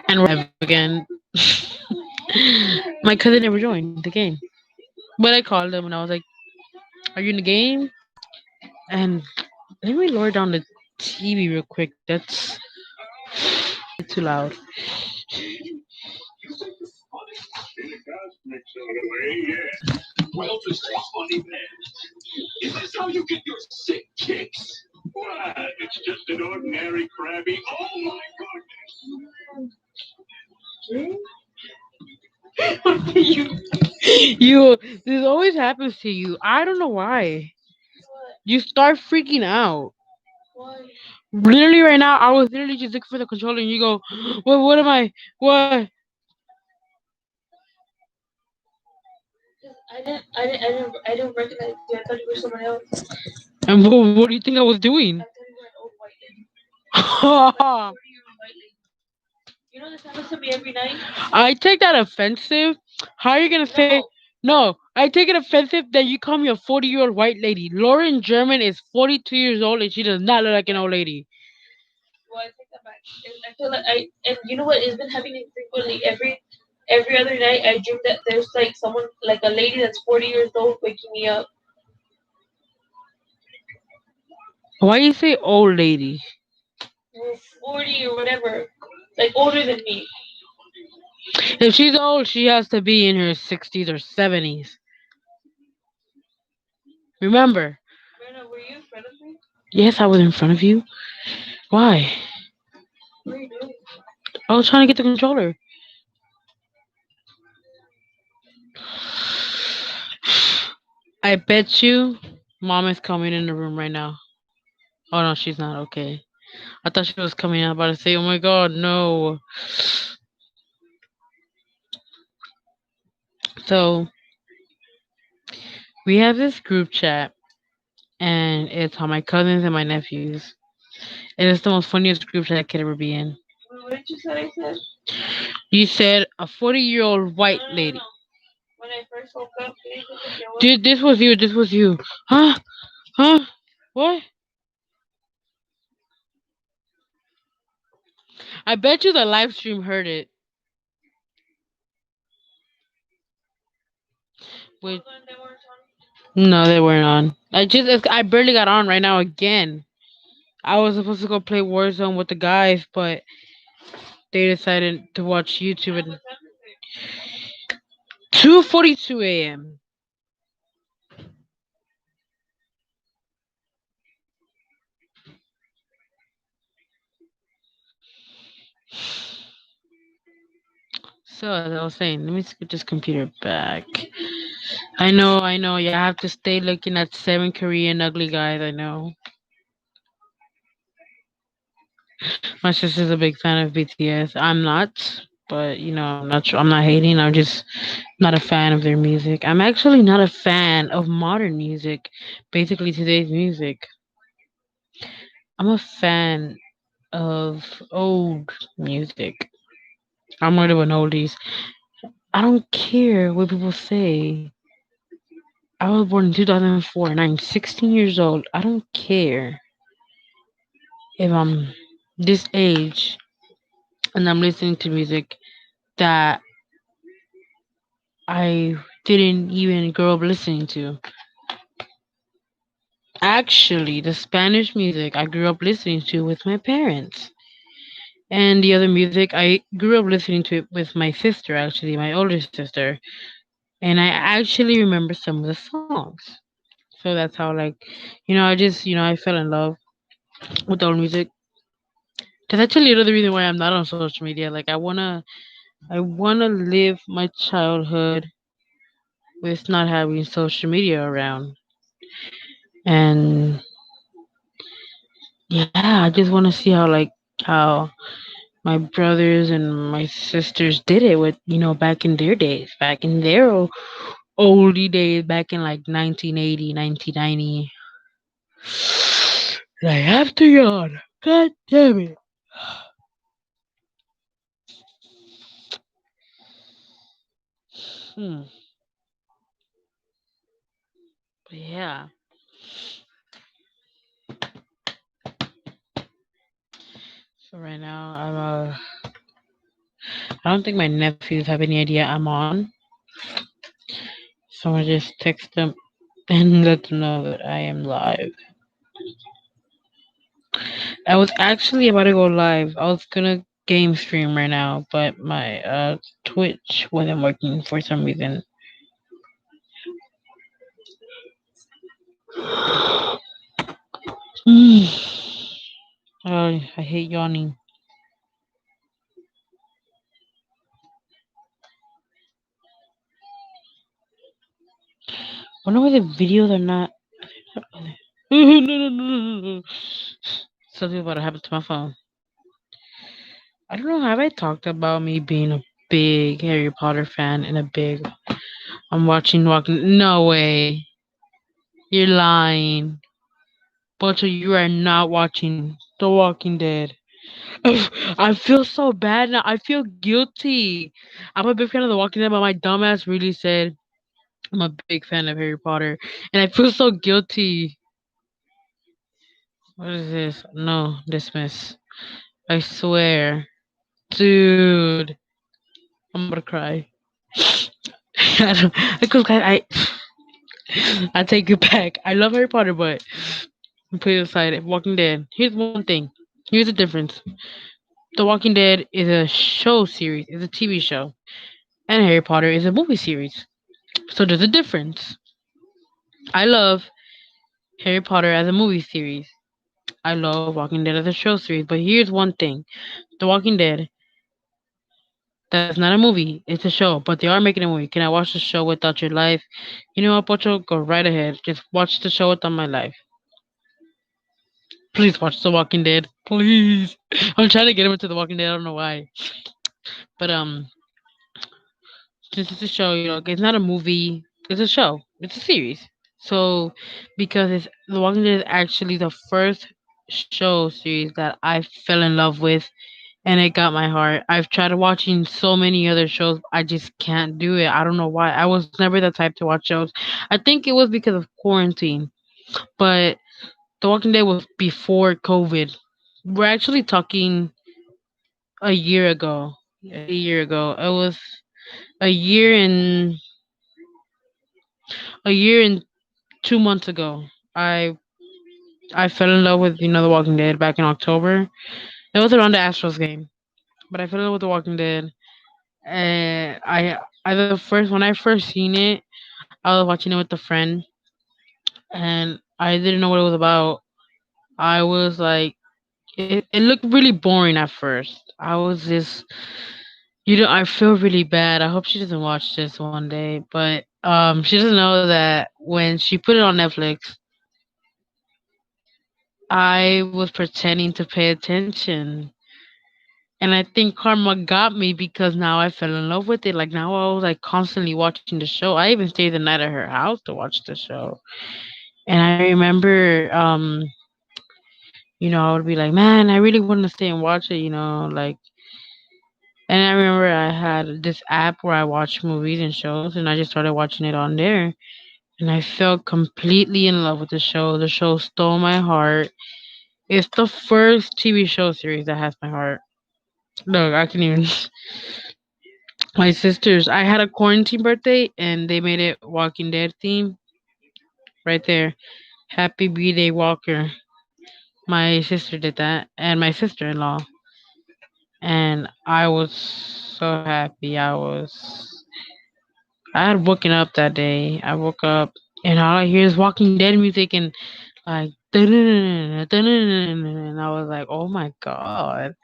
And we're live again. My cousin never joined the game. But I called him and I was like, "Are you in the game?" And let me lower down the TV real quick. That's too loud. you, this always happens to you. I don't know why. You start freaking out. Literally right now, I was literally just looking for the controller, and you go, "What? What am I? What?" And what do you think I was doing? I take that offensive. How are you gonna say no? I take it offensive that you call me a 40-year-old white lady. Lauren German is 42 years old and she does not look like an old lady. Why you say old lady? If she's old, she has to be in her 60s or 70s. Remember? Yes, I was in front of you. Why? I was trying to get the controller. I bet you mom is coming in the room right now. Oh no, she's not. Okay. I thought she was coming out about to say, "Oh my god, no." So we have this group chat, and it's on my cousins and my nephews. And it's the most funniest group chat I could ever be in. You said a 40-year-old white lady. Dude, this was you. This was you. Huh? Huh? What? I bet you the live stream heard it. Wait, no, they weren't on. I barely got on right now again. I was supposed to go play Warzone with the guys, but they decided to watch YouTube at 2:42 a.m. So as I was saying, let me get this computer back. I know. You have to stay looking at 7 Korean ugly guys. I know. My sister's a big fan of BTS. I'm not, but I'm not. I'm not hating. I'm just not a fan of their music. I'm actually not a fan of modern music. Basically, today's music. I'm a fan of old music. I'm more of an oldies. I don't care what people say. I was born in 2004 and I'm 16 years old. I don't care if I'm this age and I'm listening to music that I didn't even grow up listening to. Actually, the Spanish music I grew up listening to with my parents. And the other music I grew up listening to it with my sister, actually, my older sister. And I actually remember some of the songs. So that's how, like, I fell in love with old music. That's actually another reason why I'm not on social media. Like, I wanna live my childhood with not having social media around. And yeah, I just wanna see how my brothers and my sisters did it with, back in their days, back in their oldie days, back in like 1980, 1990. I have to yawn. God damn it. Hmm. But yeah. So right now, I don't think my nephews have any idea I'm on. So I just text them and let them know that I am live. I was actually about to go live. I was gonna game stream right now, but my Twitch wasn't working for some reason. Oh, I hate yawning. Wonder why the videos are not. No, no, no, no, no. Something about to happen to my phone. I don't know. Have I talked about me being a big Harry Potter fan and a big? I'm watching Walking. No way. You're lying. Butcher, you are not watching The Walking Dead. I feel so bad now. I feel guilty. I'm a big fan of The Walking Dead, but my dumbass really said I'm a big fan of Harry Potter, and I feel so guilty. What is this? No, dismiss. I swear, dude, I'm gonna cry. I don't, because I take it back. I love Harry Potter, but put it aside. Walking Dead. Here's one thing. Here's the difference. The Walking Dead is a show series. It's a TV show, and Harry Potter is a movie series. So there's a difference. I love Harry Potter as a movie series. I love Walking Dead as a show series. But here's one thing: The Walking Dead. That's not a movie. It's a show, but they are making a movie. Can I watch the show without your life? You know what, Pocho? Go right ahead. Just watch the show without my life. Please watch The Walking Dead. Please. I'm trying to get him into The Walking Dead. I don't know why. But since it's a show, it's not a movie. It's a show. It's a series. So because it's The Walking Dead is actually the first show series that I fell in love with, and it got my heart. I've tried watching so many other shows. I just can't do it. I don't know why. I was never the type to watch shows. I think it was because of quarantine. But The Walking Dead was before COVID. We're actually talking a year ago. A year ago. It was a year and a year and 2 months ago. I fell in love with The Walking Dead back in October. It was around the Astros game, but I fell in love with The Walking Dead. And I the first when I first seen it, I was watching it with a friend, and I didn't know what it was about. I was like, it looked really boring at first. I was just, I feel really bad. I hope she doesn't watch this one day, but she doesn't know that when she put it on Netflix, I was pretending to pay attention. And I think karma got me because now I fell in love with it. Like now I was like constantly watching the show. I even stayed the night at her house to watch the show. And I remember, I would be like, man, I really want to stay and watch it. Like, and I remember I had this app where I watch movies and shows, and I just started watching it on there. And I fell completely in love with the show. The show stole my heart. It's the first TV show series that has my heart. Look, I can even. My sisters, I had a quarantine birthday, and they made it Walking Dead theme right there. Happy birthday, Walker. My sister did that, and my sister in law. And I was so happy. I had woken up that day. I woke up and all I hear is Walking Dead music and like and I was like, oh my god,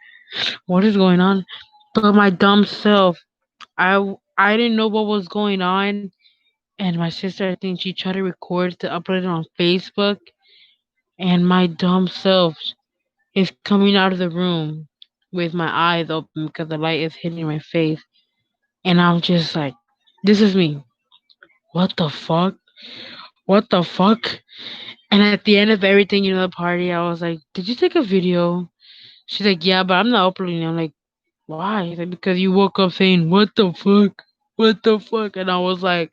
what is going on? But my dumb self, I didn't know what was going on, and my sister, I think she tried to record to upload it on Facebook, and my dumb self is coming out of the room with my eyes open because the light is hitting my face, and I'm just like, this is me. What the fuck? What the fuck? And at the end of everything, the party, I was like, did you take a video? She's like, yeah, but I'm not uploading it. I'm like, why? She's like, because you woke up saying, what the fuck? What the fuck? And I was like,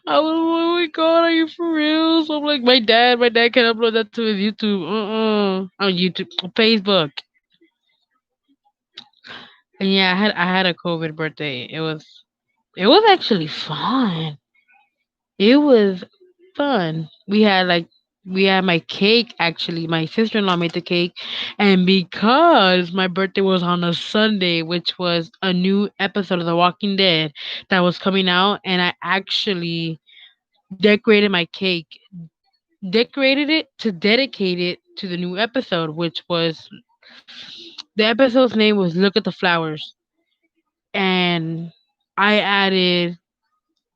I was, oh my god, are you for real? So I'm like, my dad can upload that to his YouTube. On YouTube, Facebook. And yeah, I had a COVID birthday. It was actually fun. It was fun. We had my cake actually. My sister-in-law made the cake, and because my birthday was on a Sunday, which was a new episode of The Walking Dead that was coming out, and I actually decorated my cake, decorated it to dedicate it to the new episode, which was the episode's name was "Look at the Flowers," and I added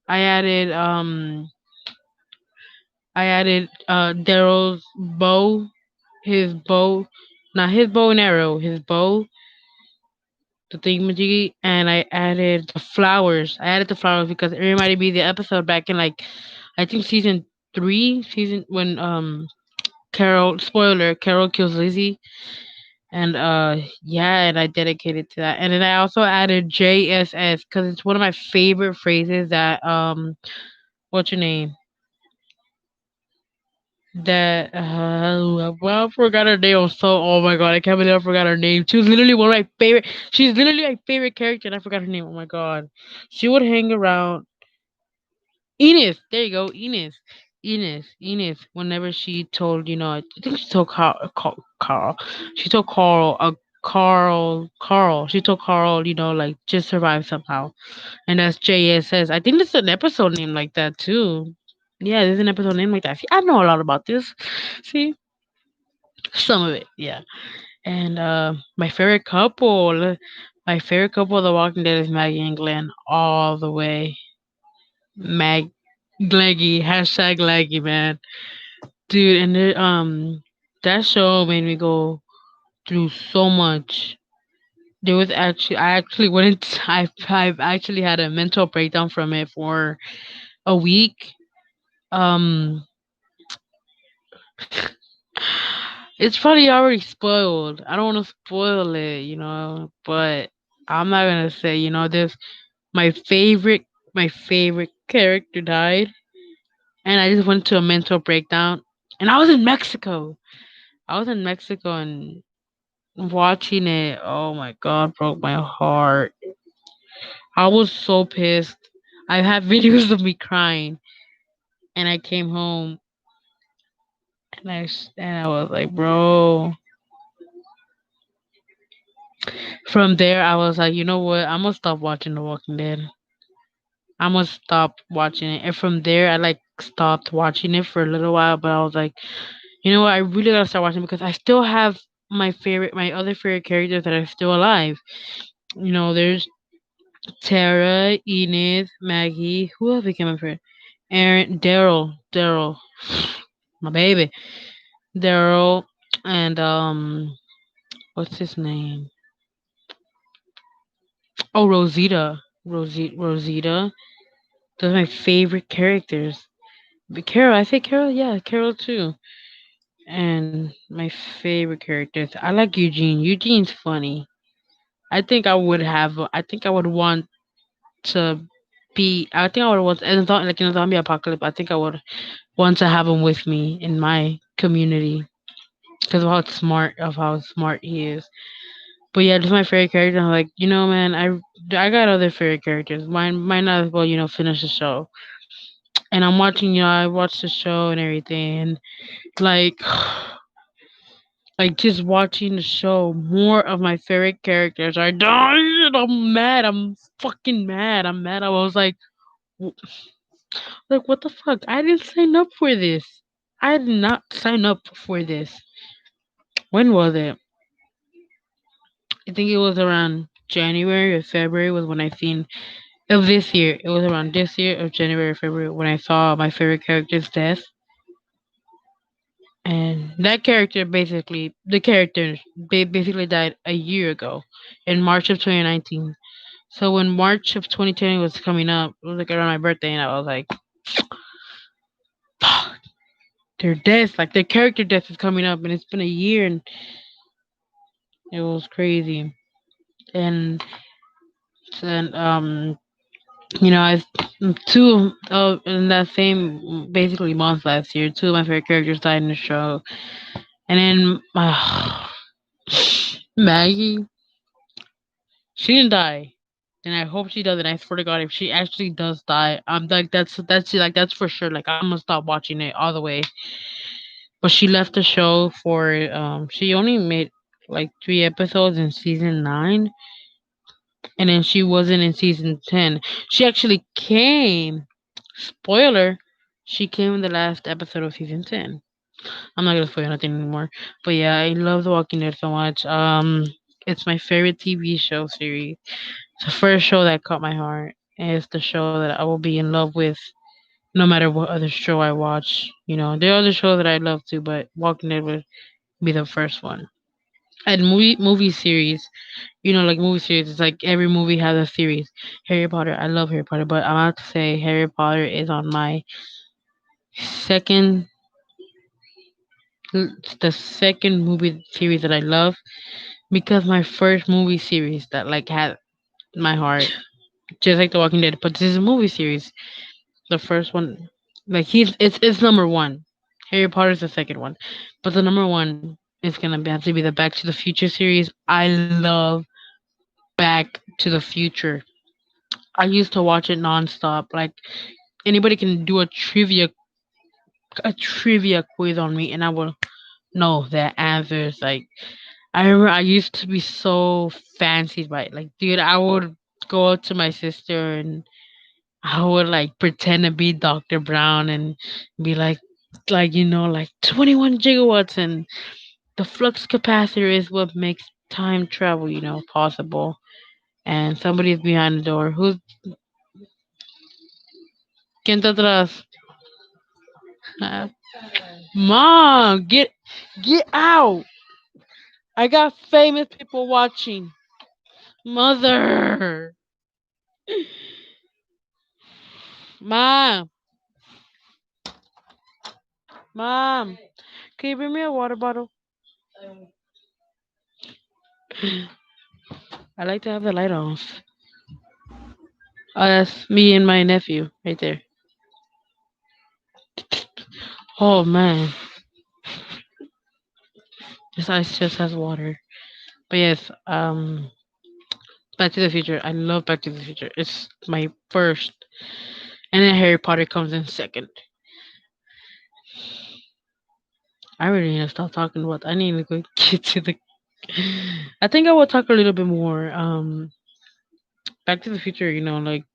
I added Daryl's bow, his bow, not his bow and arrow, his bow, the thingamajiggy, and I added the flowers. I added the flowers because it reminded me of the episode back in like I think season three, season when Carol, spoiler, Carol kills Lizzie, and yeah, and I dedicated to that, and then I also added JSS because it's one of my favorite phrases that what's your name? That well, I forgot her name. Oh my god, I can't believe I forgot her name. She was literally one of my favorite. She's literally my favorite character, and I forgot her name. Oh my god, she would hang around Enos. There you go, Enos. Enos. Whenever she told, I think she told Carl. She told Carl, Carl. She told Carl, like just survive somehow, and that's JSS. I think there's an episode named like that too. Yeah, there's an episode named like that. See, I know a lot about this. See, some of it, yeah. And my favorite couple of The Walking Dead is Maggie and Glenn all the way. Mag Glaggy, hashtag Glaggy, man, dude. And that show made me go through so much. I actually went into, I've actually had a mental breakdown from it for a week. Um, it's probably already spoiled. I don't want to spoil it, but I'm not gonna say, there's my favorite my favorite character died, and I just went to a mental breakdown. And I was in Mexico. I was in Mexico and watching it. Oh my god, broke my heart. I was so pissed. I have videos of me crying, and I came home and I was like, bro. From there, I was like, you know what? I'm gonna stop watching The Walking Dead. I'm gonna stop watching it. And from there, I like stopped watching it for a little while, but I was like, you know what? I really gotta start watching because I still have my other favorite characters that are still alive. There's Tara, Enid, Maggie. Who else became my favorite? Aaron, Daryl, my baby, Daryl, and what's his name? Oh, Rosita. Those are my favorite characters. But Carol, I say Carol, yeah, Carol too. And my favorite characters, I like Eugene. Eugene's funny. I think I would want to I think I would want, like in a zombie apocalypse, I think I would want to have him with me in my community because of how smart he is. But yeah, just my favorite character. I'm like, man, I got other favorite characters. Mine might not as well, finish the show. And I'm watching, I watched the show and everything, and like, like just watching the show, more of my favorite characters are dying. I'm mad. I'm fucking mad. I'm mad. I was w- like, what the fuck? I didn't sign up for this. I did not sign up for this. When was it? I think it was around January or February was when I seen of this year. It was around this year of January or February when I saw my favorite character's death. And that character basically died a year ago in March of 2019. So when March of 2020 was coming up, it was like around my birthday, and I was like, fuck, their death, like their character death is coming up, and it's been a year, and it was crazy. And then I two in that same basically month last year, two of my favorite characters died in the show, and then Maggie, she didn't die, and I hope she doesn't. I swear to God, if she actually does die, I'm like that's for sure. Like I'm gonna stop watching it all the way. But she left the show for she only made like 3 episodes in season 9, and then she wasn't in season 10. She actually came. Spoiler, she came in the last episode of season 10. I'm not gonna spoil nothing anymore. But yeah, I love The Walking Dead so much. It's my favorite TV show series. It's the first show that caught my heart. And it's the show that I will be in love with no matter what other show I watch. There are other shows that I love too, but Walking Dead would be the first one. And movie series, like movie series, it's like every movie has a series. Harry Potter, I love Harry Potter, but I'm about to say Harry Potter is on my second, the second movie series that I love, because my first movie series that like had my heart, just like The Walking Dead, but this is a movie series. The first one, like it's number one. Harry Potter's the second one, but the number one is gonna have to be the Back to the Future series. I love Back to the Future. I used to watch it nonstop. Like anybody can do a trivia quiz on me, and I will know the answers. Like I remember, I used to be so fancied by it. Like, dude, I would go up to my sister and I would like pretend to be Dr. Brown and be like 21 gigawatts, and the flux capacitor is what makes time travel, possible. And somebody's behind the door. ¿Quién está atrás? Uh, Mom, get out! I got famous people watching. Mother, mom, mom, can you bring me a water bottle? I like to have the light off. Oh, that's me and my nephew right there. Oh man, this ice just has water. But yes, Back to the Future. I love Back to the Future. It's my first, and then Harry Potter comes in second. I really need to stop talking about. I need to go get to the. I think I will talk a little bit more. Back to the Future. Like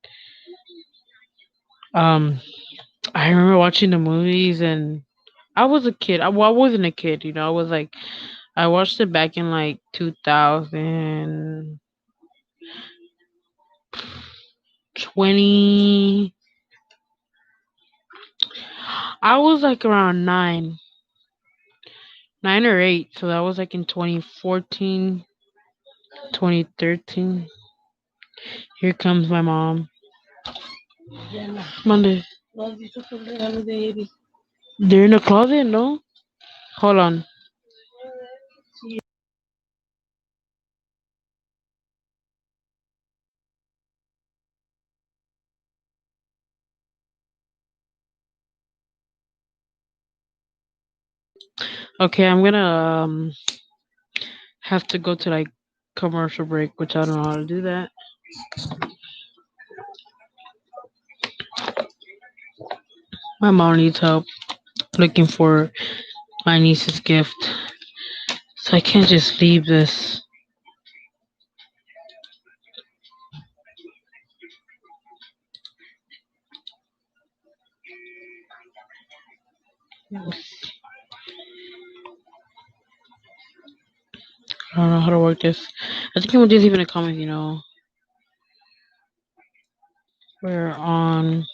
um, I remember watching the movies, and I was a kid. I wasn't a kid. I was like, I watched it back in like 2020. I was like around 9 or 8. So that was like in 2014, 2013. Here comes my mom. Monday. They're in the closet, no? Hold on. Okay, I'm gonna have to go to like commercial break, which I don't know how to do that. My mom needs help looking for my niece's gift, so I can't just leave this. I don't know how to work this. I think I'm just leaving a comment. We're on.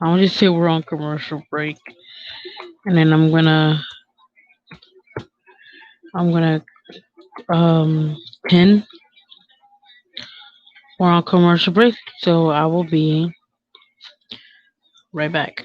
I want to just say we're on commercial break, and then I'm gonna pin. We're on commercial break, so I will be right back.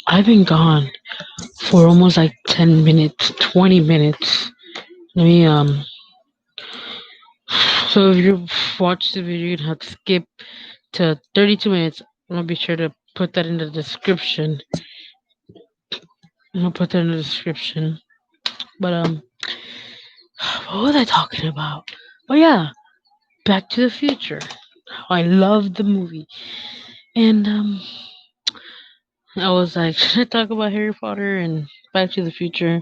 I've been gone for almost like 10 minutes, 20 minutes. Let me So if you watch the video, you'd have to skip to 32 minutes. I'm gonna be sure to put that in the description. I'm gonna put that in the description. But what was I talking about? Oh yeah, Back to the Future. I loved the movie, and I was like, should I talk about Harry Potter and Back to the Future?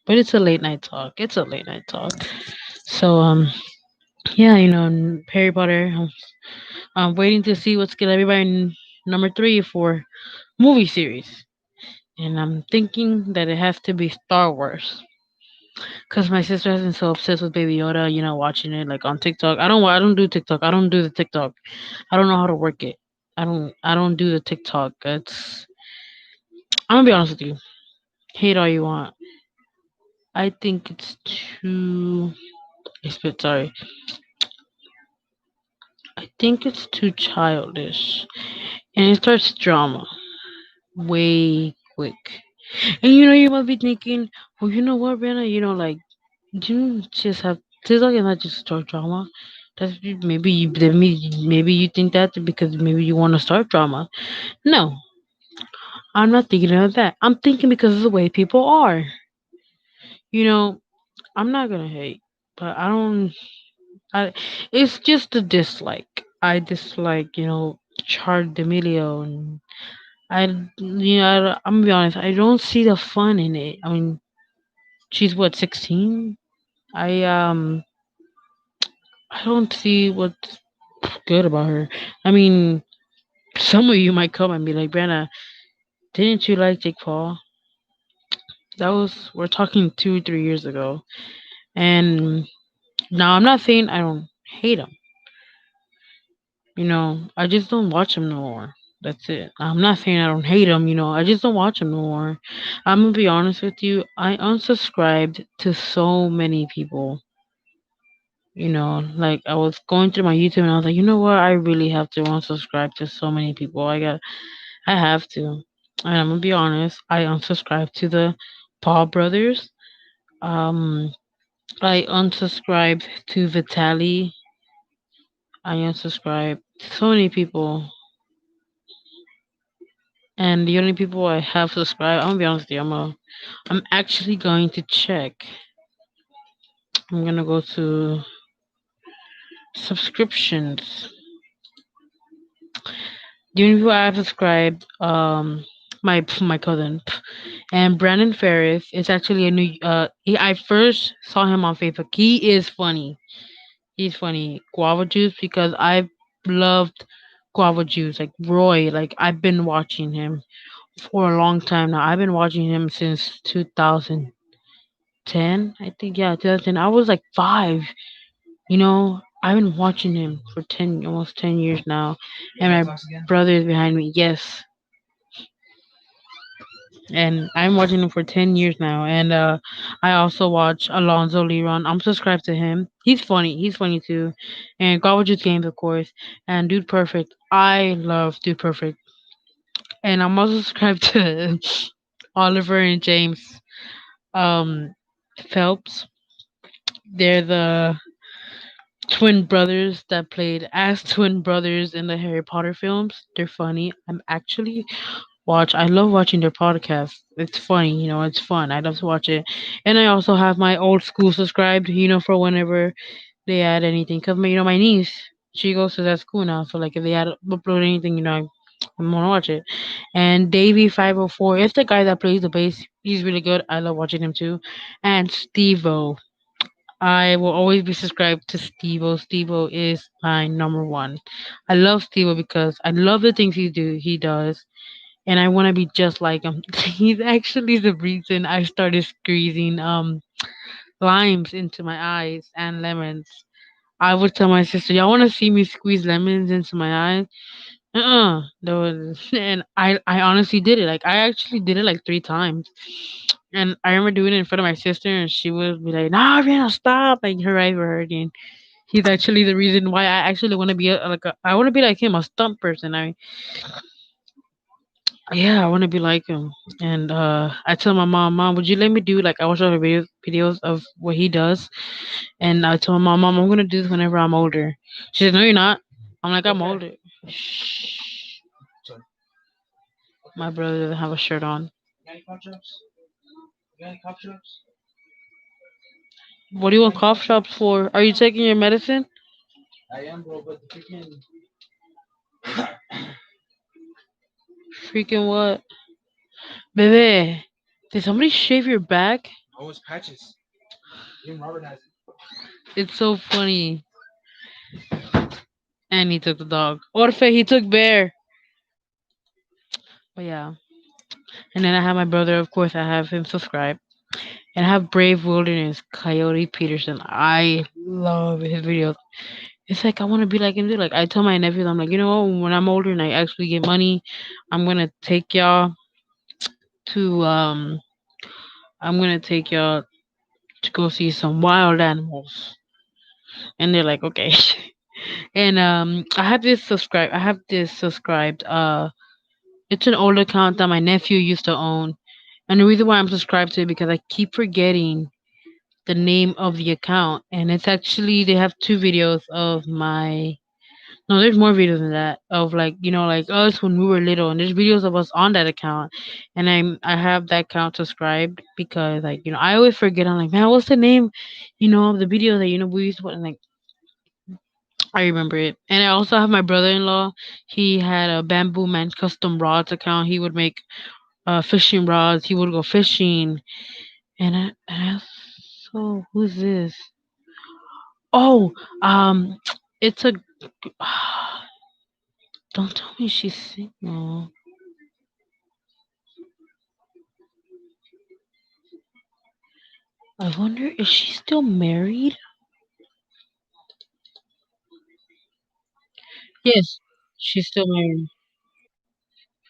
But it's a late night talk. It's a late night talk. So yeah, Harry Potter. I'm waiting to see what's gonna be my number three for movie series, and I'm thinking that it has to be Star Wars. Cause my sister has been so obsessed with Baby Yoda, watching it like on TikTok. I don't do TikTok. I don't do the TikTok. I don't know how to work it. I don't do the TikTok. I'm gonna be honest with you. Hate all you want. I think it's too. I spit. Sorry. I think it's too childish, and it starts drama way quick. And you might be thinking, well, you know what, Brianna? Like you just have TikTok is not just start drama. Maybe you think that because maybe you want to start drama. No, I'm not thinking of that. I'm thinking because of the way people are. You know, I'm not gonna hate, but I don't. I It's just a dislike. I dislike Char D'Amelio, and I'm gonna be honest. I don't see the fun in it. I mean, she's what 16. I don't see what's good about her. I mean, some of you might come and be like, Brenna, didn't you like Jake Paul? We're talking 2, 3 years ago. And now I'm not saying I don't hate him. I just don't watch him no more. That's it. I'm not saying I don't hate him, I just don't watch him no more. I'm gonna be honest with you. I unsubscribed to so many people. Like I was going through my YouTube and I was like, you know what? I really have to unsubscribe to so many people. I have to. And I'm gonna be honest, I unsubscribed to the Paul brothers. Um I unsubscribed to Vitali. I unsubscribed to so many people. And the only people I have subscribed, I'm gonna be honest with you, I'm actually going to check. I'm gonna go to subscriptions. The only people I have subscribed, my cousin and Brandon Ferris is actually a new. I first saw him on Facebook. He is funny. He's funny. Guava Juice because I've loved Guava Juice. Like Roy, like I've been watching him for a long time now. I've been watching him since 2010. I think yeah, 2010. I was like 5. I've been watching him for 10, almost 10 years now, and my brother is behind me. Yes, and I'm watching him for 10 years now. And I also watch Alonzo Leron. I'm subscribed to him. He's funny. He's funny too. And Garbage Games, of course. And Dude Perfect. I love Dude Perfect. And I'm also subscribed to Oliver and James Phelps. They're the twin brothers that played as twin brothers in the Harry Potter films. They're funny. I love watching their podcast. It's funny, it's fun. I love to watch it. And I also have my old school subscribed, for whenever they add anything. Because, my niece, she goes to that school now. So, like, if they upload anything, I'm going to watch it. And Davey504 is the guy that plays the bass. He's really good. I love watching him too. And Steve-O. I will always be subscribed to Steve-O. Steve-O is my number one. I love Steve-O because I love the things he does, and I want to be just like him. He's actually the reason I started squeezing limes into my eyes and lemons. I would tell my sister, "Y'all want to see me squeeze lemons into my eyes?" And I honestly did it. Like I actually did it like 3 times, and I remember doing it in front of my sister, and she would be like, "Nah, Rihanna, stop!" Like her eyes were hurting. He's actually the reason why I actually want to be I want to be like him, a stunt person. Yeah, I want to be like him. And I tell my mom, Mom, would you let me do like I watch all the videos of what he does? And I told my mom, I'm gonna do this whenever I'm older. She said, No, you're not. I'm like, I'm older. Shh. My brother doesn't have a shirt on. What do you want cough drops for? Are you taking your medicine? Freaking what? Bebe, did somebody shave your back? It's so funny. And he took the dog. Orfe, he took Bear. But yeah. And then I have my brother, of course, I have him subscribed. And I have Brave Wilderness, Coyote Peterson. I love his videos. It's like I want to be like him too. Like I tell my nephews, I'm like, you know what? When I'm older and I actually get money, I'm gonna take y'all to I'm gonna take y'all to go see some wild animals. And they're like, okay. And I have this subscribed it's an old account that my nephew used to own. And the reason why I'm subscribed to it because I keep forgetting the name of the account. And it's actually they have two videos of my no, there's more videos than that of like like us when we were little, and there's videos of us on that account, and I have that account subscribed because like I always forget. I'm like, man, what's the name, of the video that we used to put, and like I remember it. And I also have my brother-in-law. He had a Bamboo Man custom rods account. He would make fishing rods. He would go fishing, and so who's this? Oh, it's a. Don't tell me she's single. I wonder is she still married? Yes, she's still married.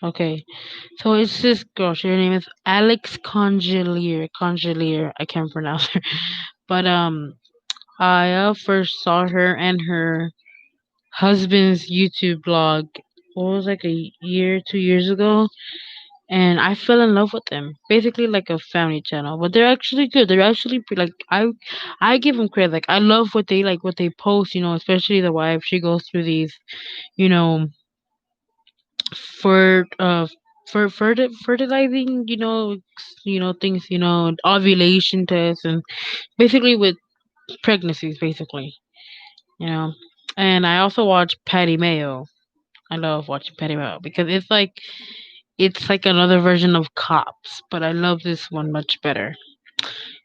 Okay, so it's this girl. Her name is Alex Congelier. Congelier. I can't pronounce her, but I first saw her and her husband's YouTube blog. What was like a year, 2 years ago, and I fell in love with them. Basically, like a family channel, but they're actually good. They're actually like I give them credit. Like I love what they post. Especially the wife. She goes through these, you know, for fertilizing, things, ovulation tests and basically with pregnancies, basically, you know. And I also watch Patty Mayo. I love watching Patty Mayo because it's like another version of Cops, but I love this one much better.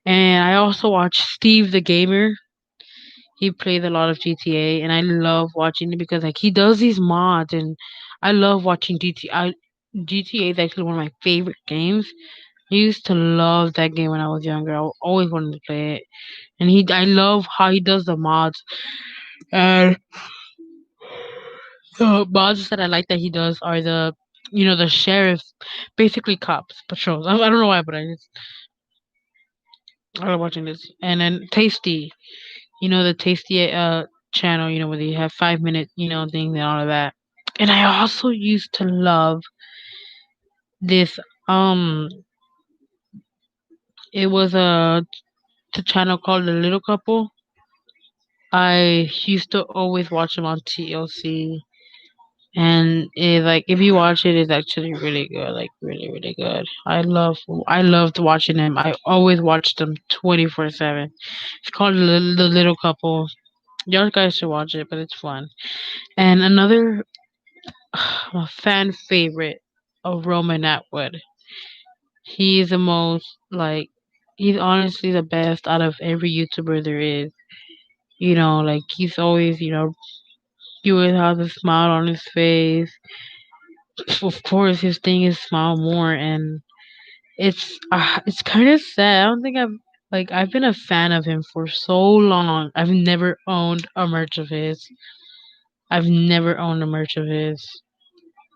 And I also watch Steve the Gamer. He plays a lot of GTA, and I love watching it because like he does these mods, and I love watching GTA. GTA is actually one of my favorite games. I used to love that game when I was younger. I always wanted to play it, and I love how he does the mods. And the mods that I like that he does are the sheriff, basically cops, patrols. I don't know why, but I love watching this. And then Tasty, the Tasty channel, where they have 5 minute, things and all of that. And I also used to love this. Um, it was a channel called The Little Couple. I used to always watch them on TLC, and like if you watch it, it's actually really good, like really really good. I loved watching them. I always watched them 24/7. It's called The Little Couple. Y'all guys should watch it, but it's fun. And another fan favorite of Roman Atwood. He's the most like he's honestly the best out of every YouTuber there is. Like he's always, he always has a smile on his face. Of course, his thing is smile more, and it's kind of sad. I don't think I've been a fan of him for so long. I've never owned a merch of his. I've never owned a merch of his.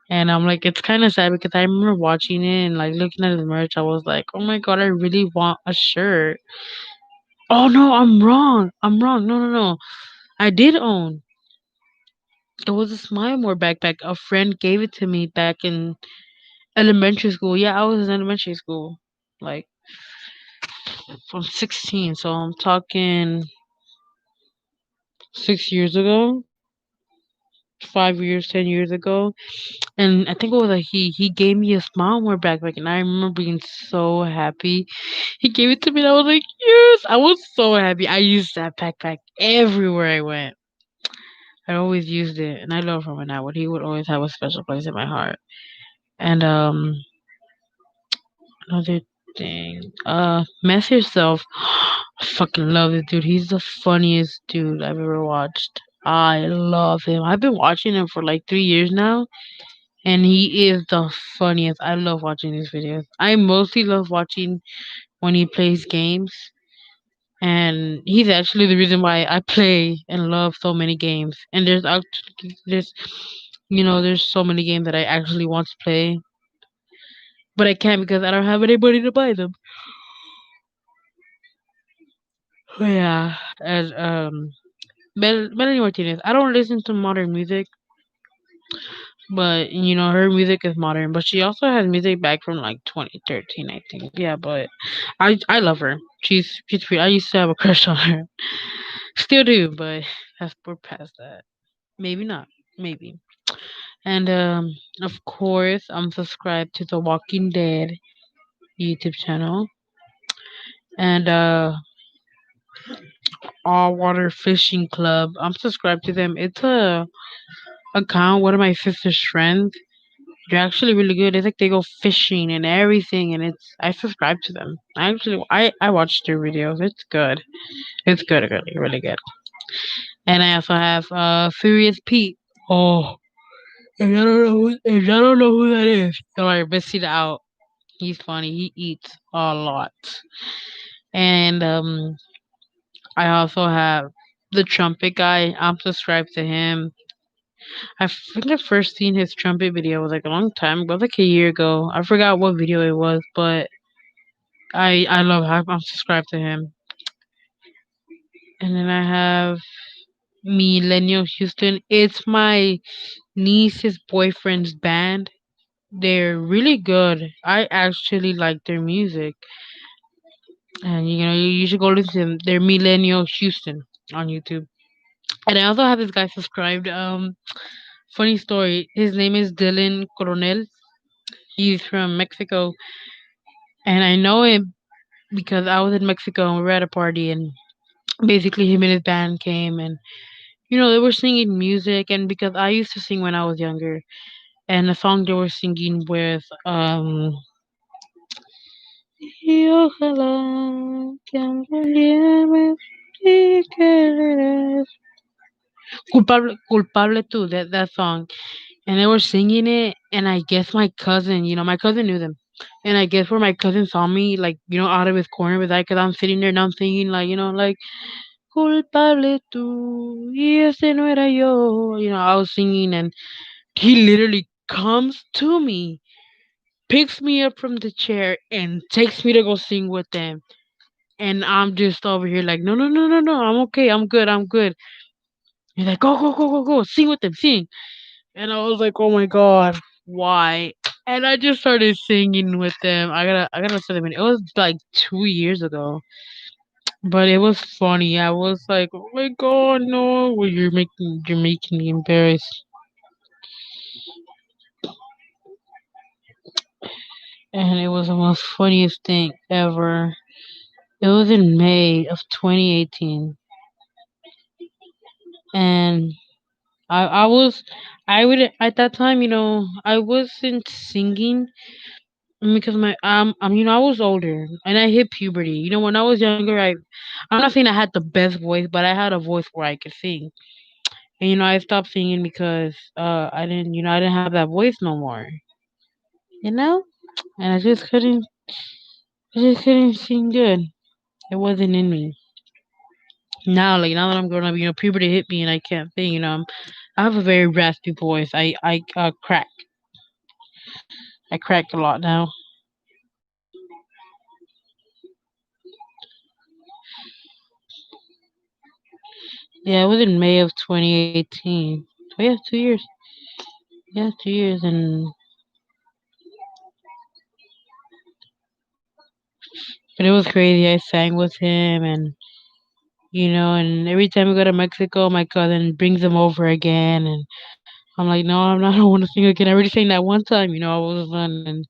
And I'm like, it's kind of sad because I remember watching it and like looking at his merch. I was like, oh my god, I really want a shirt. Oh no, I'm wrong. I'm wrong. No, no, no. I did own. It was a Smile More backpack. A friend gave it to me back in Elementary school. Yeah, I was in elementary school, like from 16. So I'm talking 6 years ago, 5 years, 10 years ago. And I think it was like he gave me a smile more backpack, and I remember being so happy. He gave it to me, and I was like, yes, I was so happy. I used that backpack everywhere I went. I always used it, and I love him and now. He would always have a special place in my heart. And another thing, Mess Yourself. I fucking love this dude. He's the funniest dude I've ever watched. I love him. I've been watching him for like 3 years now, and he is the funniest. I love watching his videos. I mostly love watching when he plays games, and he's actually the reason why I play and love so many games. And there's there's so many games that I actually want to play, but I can't because I don't have anybody to buy them. Yeah, and Melanie Martinez. I don't listen to modern music, but her music is modern. But she also has music back from like 2013, I think. Yeah, but I love her. She's pretty. I used to have a crush on her, still do, but we're past that. Maybe not. Maybe. And of course, I'm subscribed to the Walking Dead YouTube channel and All Water Fishing Club. I'm subscribed to them. It's a account one of my sister's friends. They're actually really good. It's like they go fishing and everything, and it's I subscribe to them. I watch their videos. It's good. It's good, really, really good. And I also have Furious Pete. Oh, if y'all don't know who that is, don't miss it out. He's funny. He eats a lot. And I also have the trumpet guy. I'm subscribed to him. I think I first seen his trumpet video was like a long time ago, like a year ago. I forgot what video it was, but I love how I'm subscribed to him. And then I have Millennial Houston. It's my niece's boyfriend's band. They're really good. I actually like their music. And you should go listen to them. They're Millennial Houston on YouTube. And I also have this guy subscribed. Funny story. His name is Dylan Coronel. He's from Mexico, and I know him because I was in Mexico and we were at a party, and basically him and his band came, and they were singing music, and because I used to sing when I was younger, and the song they were singing with y ojalá que algún día me expliques. Culpable too, that song. And they were singing it, and I guess my cousin knew them. And I guess where my cousin saw me, like, out of his corner with that, because I'm sitting there and I'm singing, like, like, culpable tú, y ese no era yo. I was singing, and he literally comes to me, picks me up from the chair, and takes me to go sing with them. And I'm just over here, like, no, no, no, no, no, I'm okay, I'm good, I'm good. He's like, go, go, go, go, go, sing with them, sing. And I was like, "Oh my god, why?" And I just started singing with them. I gotta tell them, it was like 2 years ago, but it was funny. I was like, "Oh my god, no! Well, you're making me embarrassed." And it was the most funniest thing ever. It was in May of 2018, and I was I would at that time, I wasn't singing. Because I was older and I hit puberty. When I was younger, I'm not saying I had the best voice, but I had a voice where I could sing. And I stopped singing because I didn't have that voice no more. You know, and I just couldn't sing good. It wasn't in me. Now that I'm grown up, puberty hit me and I can't sing. I have a very raspy voice. I crack a lot now. Yeah, it was in May of 2018. So yeah, 2 years. Yeah, 2 years, and But it was crazy. I sang with him, and and every time we go to Mexico, my cousin brings him over again, and I'm like, no, I'm not. I don't want to sing again. I already sang that one time. I was fun, and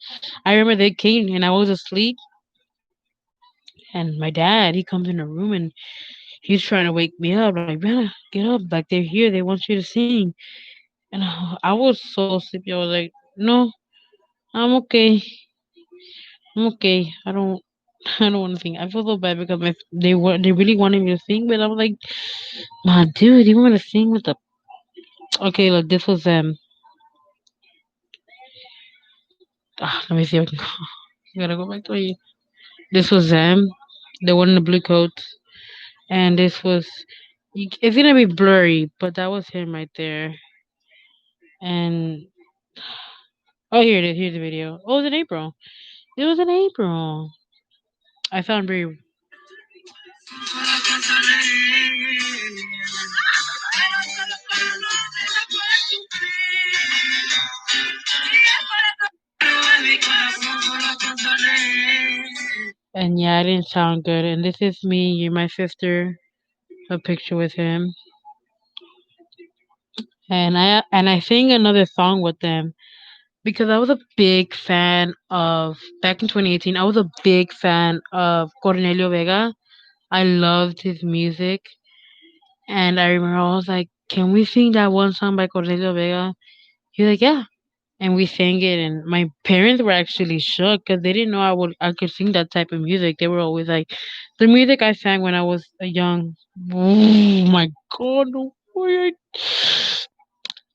I remember they came, and I was asleep, and my dad he comes in the room, and he's trying to wake me up, like, Brianna, get up, like they're here, they want you to sing, and I was so sleepy. I was like, no, I'm okay, I'm okay. I don't. I don't want to sing. I feel so bad because they really wanted me to sing, but I was like, my dude, you want to sing with the okay? Look, this was let me see if I can. I gotta go back to you. This was them, the one in the blue coat, and this was. It's gonna be blurry, but that was him right there. And oh, here it is. Here's the video. Oh, it was in April. It was in April. I found very. And yeah, I didn't sound good. And this is me, you, my sister, a picture with him. And I sang another song with them because I was a big fan of back in 2018. I was a big fan of Cornelio Vega. I loved his music, and I remember I was like, "Can we sing that one song by Cornelio Vega?" He was like, "Yeah," and we sang it. And my parents were actually shook because they didn't know I could sing that type of music. They were always like, the music I sang when I was a young. Oh my god! No way.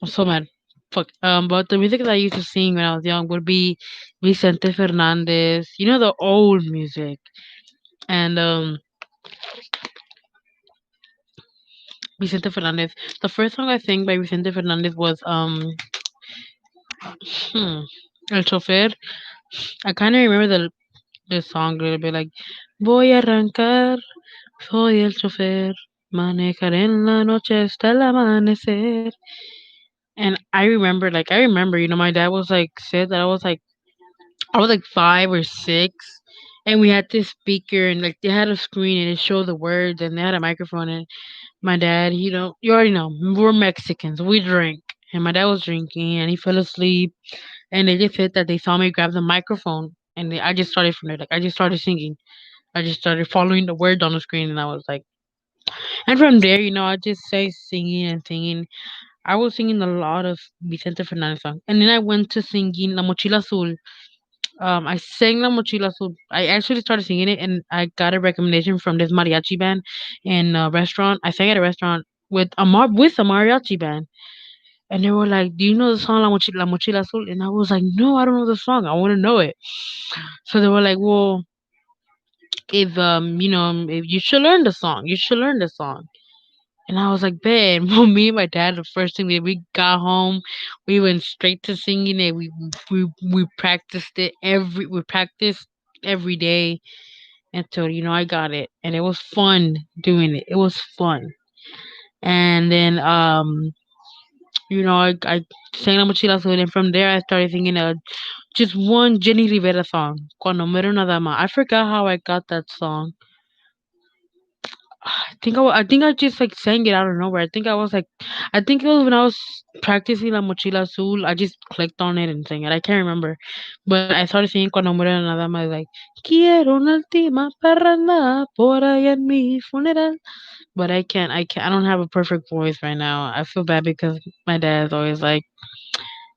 I'm so mad. Fuck. But the music that I used to sing when I was young would be Vicente Fernandez. The old music. And Vicente Fernandez. The first song I sang by Vicente Fernandez was hmm, El Chofer. I kind of remember the song a little bit like Voy a arrancar, soy el chofer, manejar en la noche hasta el amanecer. And I remember, my dad was like said that I was like 5 or 6, and we had this speaker, and like they had a screen, and it showed the words, and they had a microphone. And my dad, you already know, we're Mexicans, we drink, and my dad was drinking, and he fell asleep, and they just said that they saw me grab the microphone, and I just started from there, like I just started singing, I just started following the words on the screen, and I was like, and from there, I just say singing and singing. I was singing a lot of Vicente Fernandez songs, and then I went to singing La Mochila Azul. I sang La Mochila Azul. I actually started singing it, and I got a recommendation from this mariachi band in a restaurant. I sang at a restaurant with a mariachi band, and they were like, "Do you know the song La Mochila Azul?" And I was like, "No, I don't know the song. I want to know it." So they were like, "Well, if you should learn the song. You should learn the song." And I was like, "Man, well, me and my dad, the first thing that we got home, we went straight to singing it. We practiced every day until I got it, and it was fun doing it. It was fun. And then I sang La Mochila Azul, and from there I started singing just one Jenny Rivera song, Cuando Muere una Dama. I forgot how I got that song. I think I just like sang it out of nowhere. I think it was when I was practicing La Mochila Azul. I just clicked on it and sang it. I can't remember, but I started singing Cuando muera nada más, like quiero una última parranda por ahí en mi funeral. But I don't have a perfect voice right now. I feel bad because my dad's always like,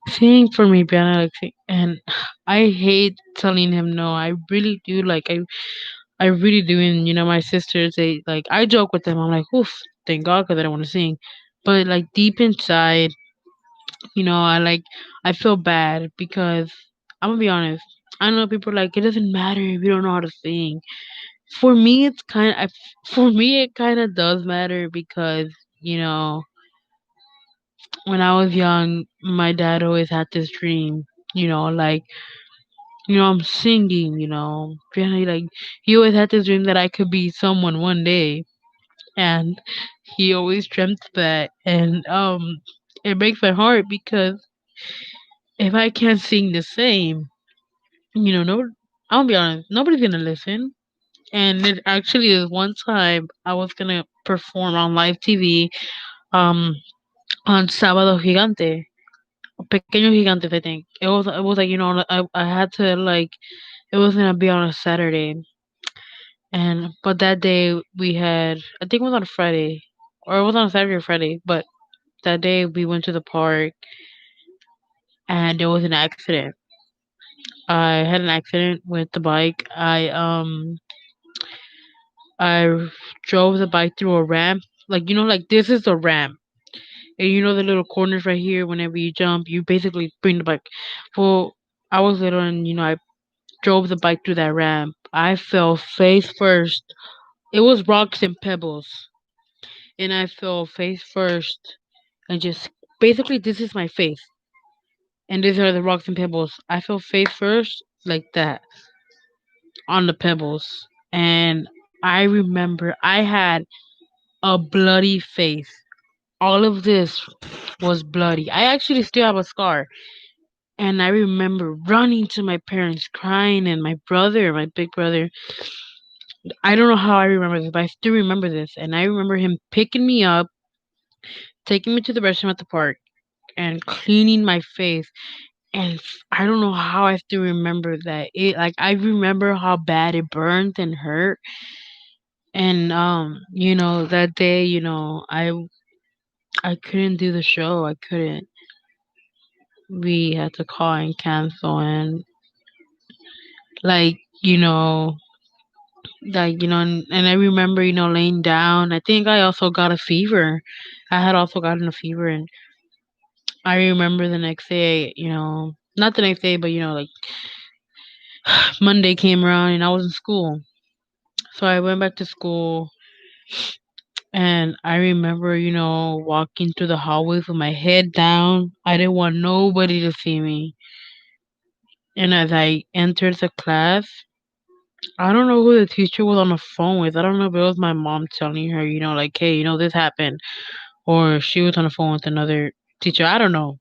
sing for me, Brianna, like, and I hate telling him no. I really do. Like I really do. And my sisters, they like I joke with them. I'm like, oof, thank God, because I don't want to sing. But like deep inside, I feel bad because I'm gonna be honest. I know people are like it doesn't matter if you don't know how to sing. For me, for me it kind of does matter because you know when I was young, my dad always had this dream. Like I'm singing. Really, like he always had this dream that I could be someone one day, and he always dreamt that. And it breaks my heart because if I can't sing the same, no, I'll be honest, nobody's gonna listen. And it actually is one time I was gonna perform on live TV, um, on Sábado Gigante, Pequeños Gigantes, I think. It was like, I had to like, it was gonna be on a Saturday, and but that day we had, I think it was on a Friday, or it was on a Saturday or Friday, but that day we went to the park and there was an accident. I had an accident with the bike. I drove the bike through a ramp. Like, like this is a ramp. And the little corners right here, whenever you jump, you basically bring the bike. Well, I was little and, I drove the bike through that ramp. I fell face first. It was rocks and pebbles. And I fell face first and just basically this is my face. And these are the rocks and pebbles. I fell face first like that on the pebbles. And I remember I had a bloody face. All of this was bloody. I actually still have a scar. And I remember running to my parents, crying, and my brother, my big brother. I don't know how I remember this, but I still remember this. And I remember him picking me up, taking me to the restroom at the park, and cleaning my face. And I don't know how I still remember that. Like I remember how bad it burned and hurt. And that day, I couldn't do the show. I couldn't. We had to call and cancel, and like and I remember laying down. I think I also got a fever. I had also gotten a fever, and I remember the next day, not the next day, but like Monday came around and I was in school. So I went back to school, and I remember, walking through the hallways with my head down. I didn't want nobody to see me. And as I entered the class, I don't know who the teacher was on the phone with. I don't know if it was my mom telling her, like, hey, this happened, or she was on the phone with another teacher. I don't know.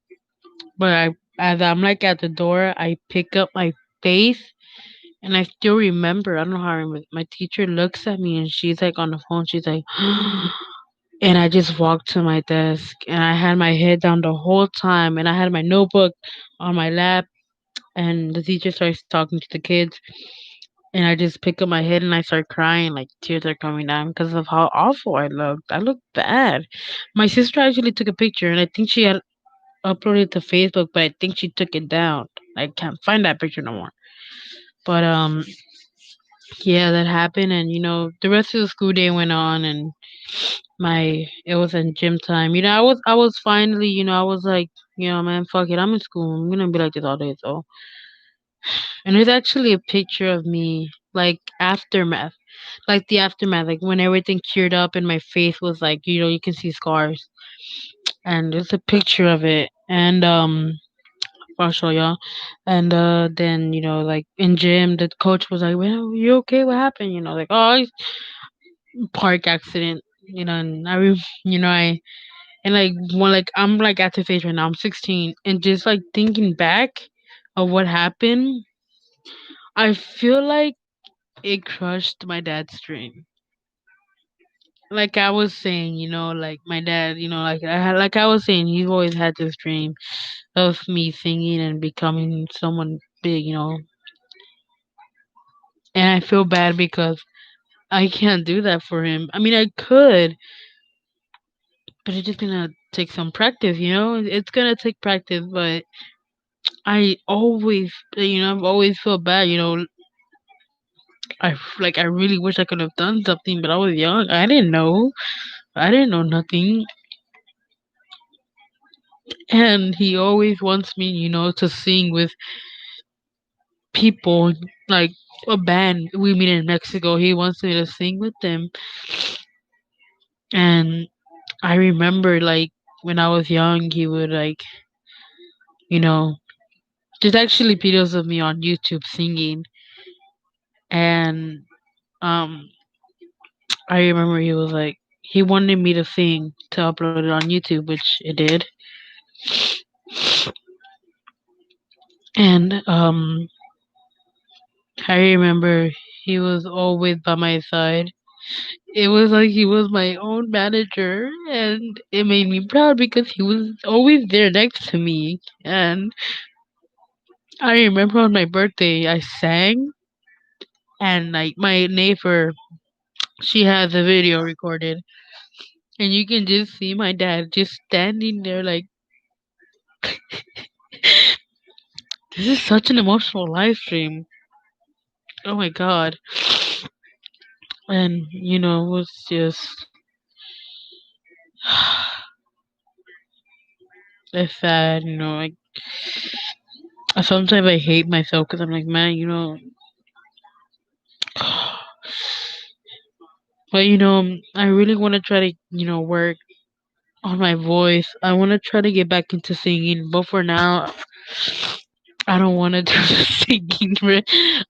But as I'm like at the door, I pick up my face, and I still remember. I don't know how I remember. My teacher looks at me and she's like on the phone. She's like, and I just walked to my desk and I had my head down the whole time and I had my notebook on my lap, and the teacher starts talking to the kids, and I just pick up my head and I start crying, like tears are coming down because of how awful I looked. I looked bad. My sister actually took a picture and I think she had uploaded to Facebook, but I think she took it down. I can't find that picture no more. But yeah, that happened, and the rest of the school day went on, and my it was in gym time. I was finally, I was like, man, fuck it, I'm in school. I'm gonna be like this all day. So, and there's actually a picture of me, like aftermath, like the aftermath, like when everything cured up and my face was like, you can see scars, and there's a picture of it, and I'll show y'all. And then like in gym, the coach was like, "Well, you okay? What happened?" Like, "Oh, park accident." And I and like when like I'm like at the phase right now. I'm 16, and just like thinking back of what happened, I feel like it crushed my dad's dream. Like I was saying, like my dad, like I was saying, he's always had this dream of me singing and becoming someone big, and I feel bad because I can't do that for him. I mean, I could, but it's just gonna take some practice, It's gonna take practice, but I always, I've always felt bad, I really wish I could have done something, but I was young. I didn't know. I didn't know nothing. And he always wants me, to sing with people, like a band we meet in Mexico. He wants me to sing with them. And I remember, like, when I was young, he would, like, you know, there's actually videos of me on YouTube singing. And um, I remember he was like, he wanted me to sing to upload it on YouTube, which it did. And I remember He was always by my side. It was like he was my own manager, and it made me proud because he was always there next to me. And I remember on my birthday, I sang, and like my neighbor, she has a video recorded, and you can just see my dad just standing there like, this is such an emotional live stream. Oh my god. And it was just it's sad. Like sometimes I hate myself because I'm like, man, but I really want to try to work on my voice. I want to try to get back into singing, but for now, I don't want to do the singing.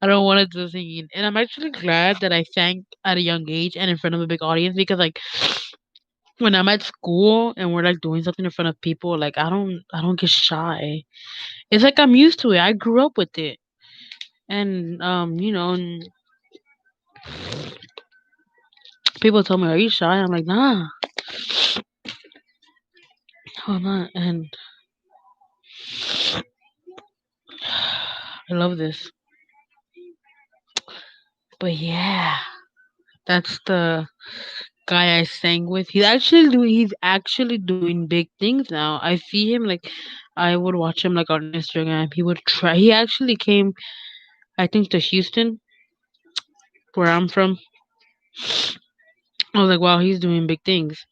I don't want to do singing, and I'm actually glad that I sang at a young age and in front of a big audience because like when I'm at school and we're like doing something in front of people, like I don't get shy. It's like I'm used to it. I grew up with it. And people tell me, "Are you shy?" I'm like, "Nah, I'm not." And I love this. But yeah, that's the guy I sang with. He's actually doing big things now. I see him like I would watch him like on Instagram. He would try. He actually came, I think, to Houston, where I'm from. I was like, wow, he's doing big things.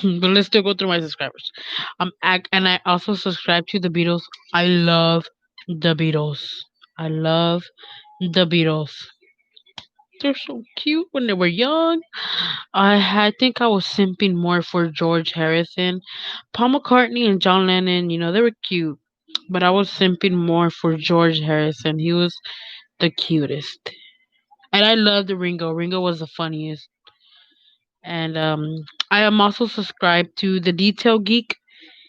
But let's still go through my subscribers. And I also subscribe to the Beatles. I love the Beatles. I love the Beatles. They're so cute when they were young. I think I was simping more for George Harrison. Paul McCartney and John Lennon, they were cute. But I was simping more for George Harrison. He was the cutest. And I loved Ringo. Ringo was the funniest. And I am also subscribed to the Detail Geek.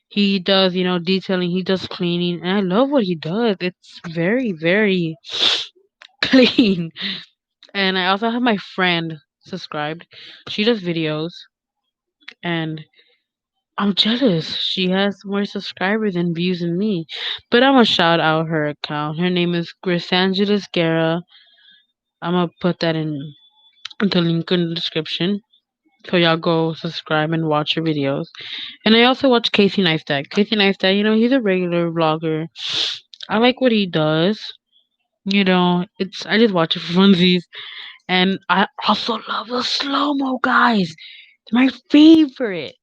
He does, detailing, he does cleaning, and I love what he does. It's very, very clean. And I also have my friend subscribed. She does videos, and I'm jealous. She has more subscribers and views than me. But I'm gonna shout out her account. Her name is Grisangeles Guerra. I'm gonna put that in the link in the description. So y'all go subscribe and watch her videos. And I also watch Casey Neistat. Casey Neistat, he's a regular vlogger. I like what he does. It's I just watch it for funsies. And I also love the slow mo guys. It's my favorite.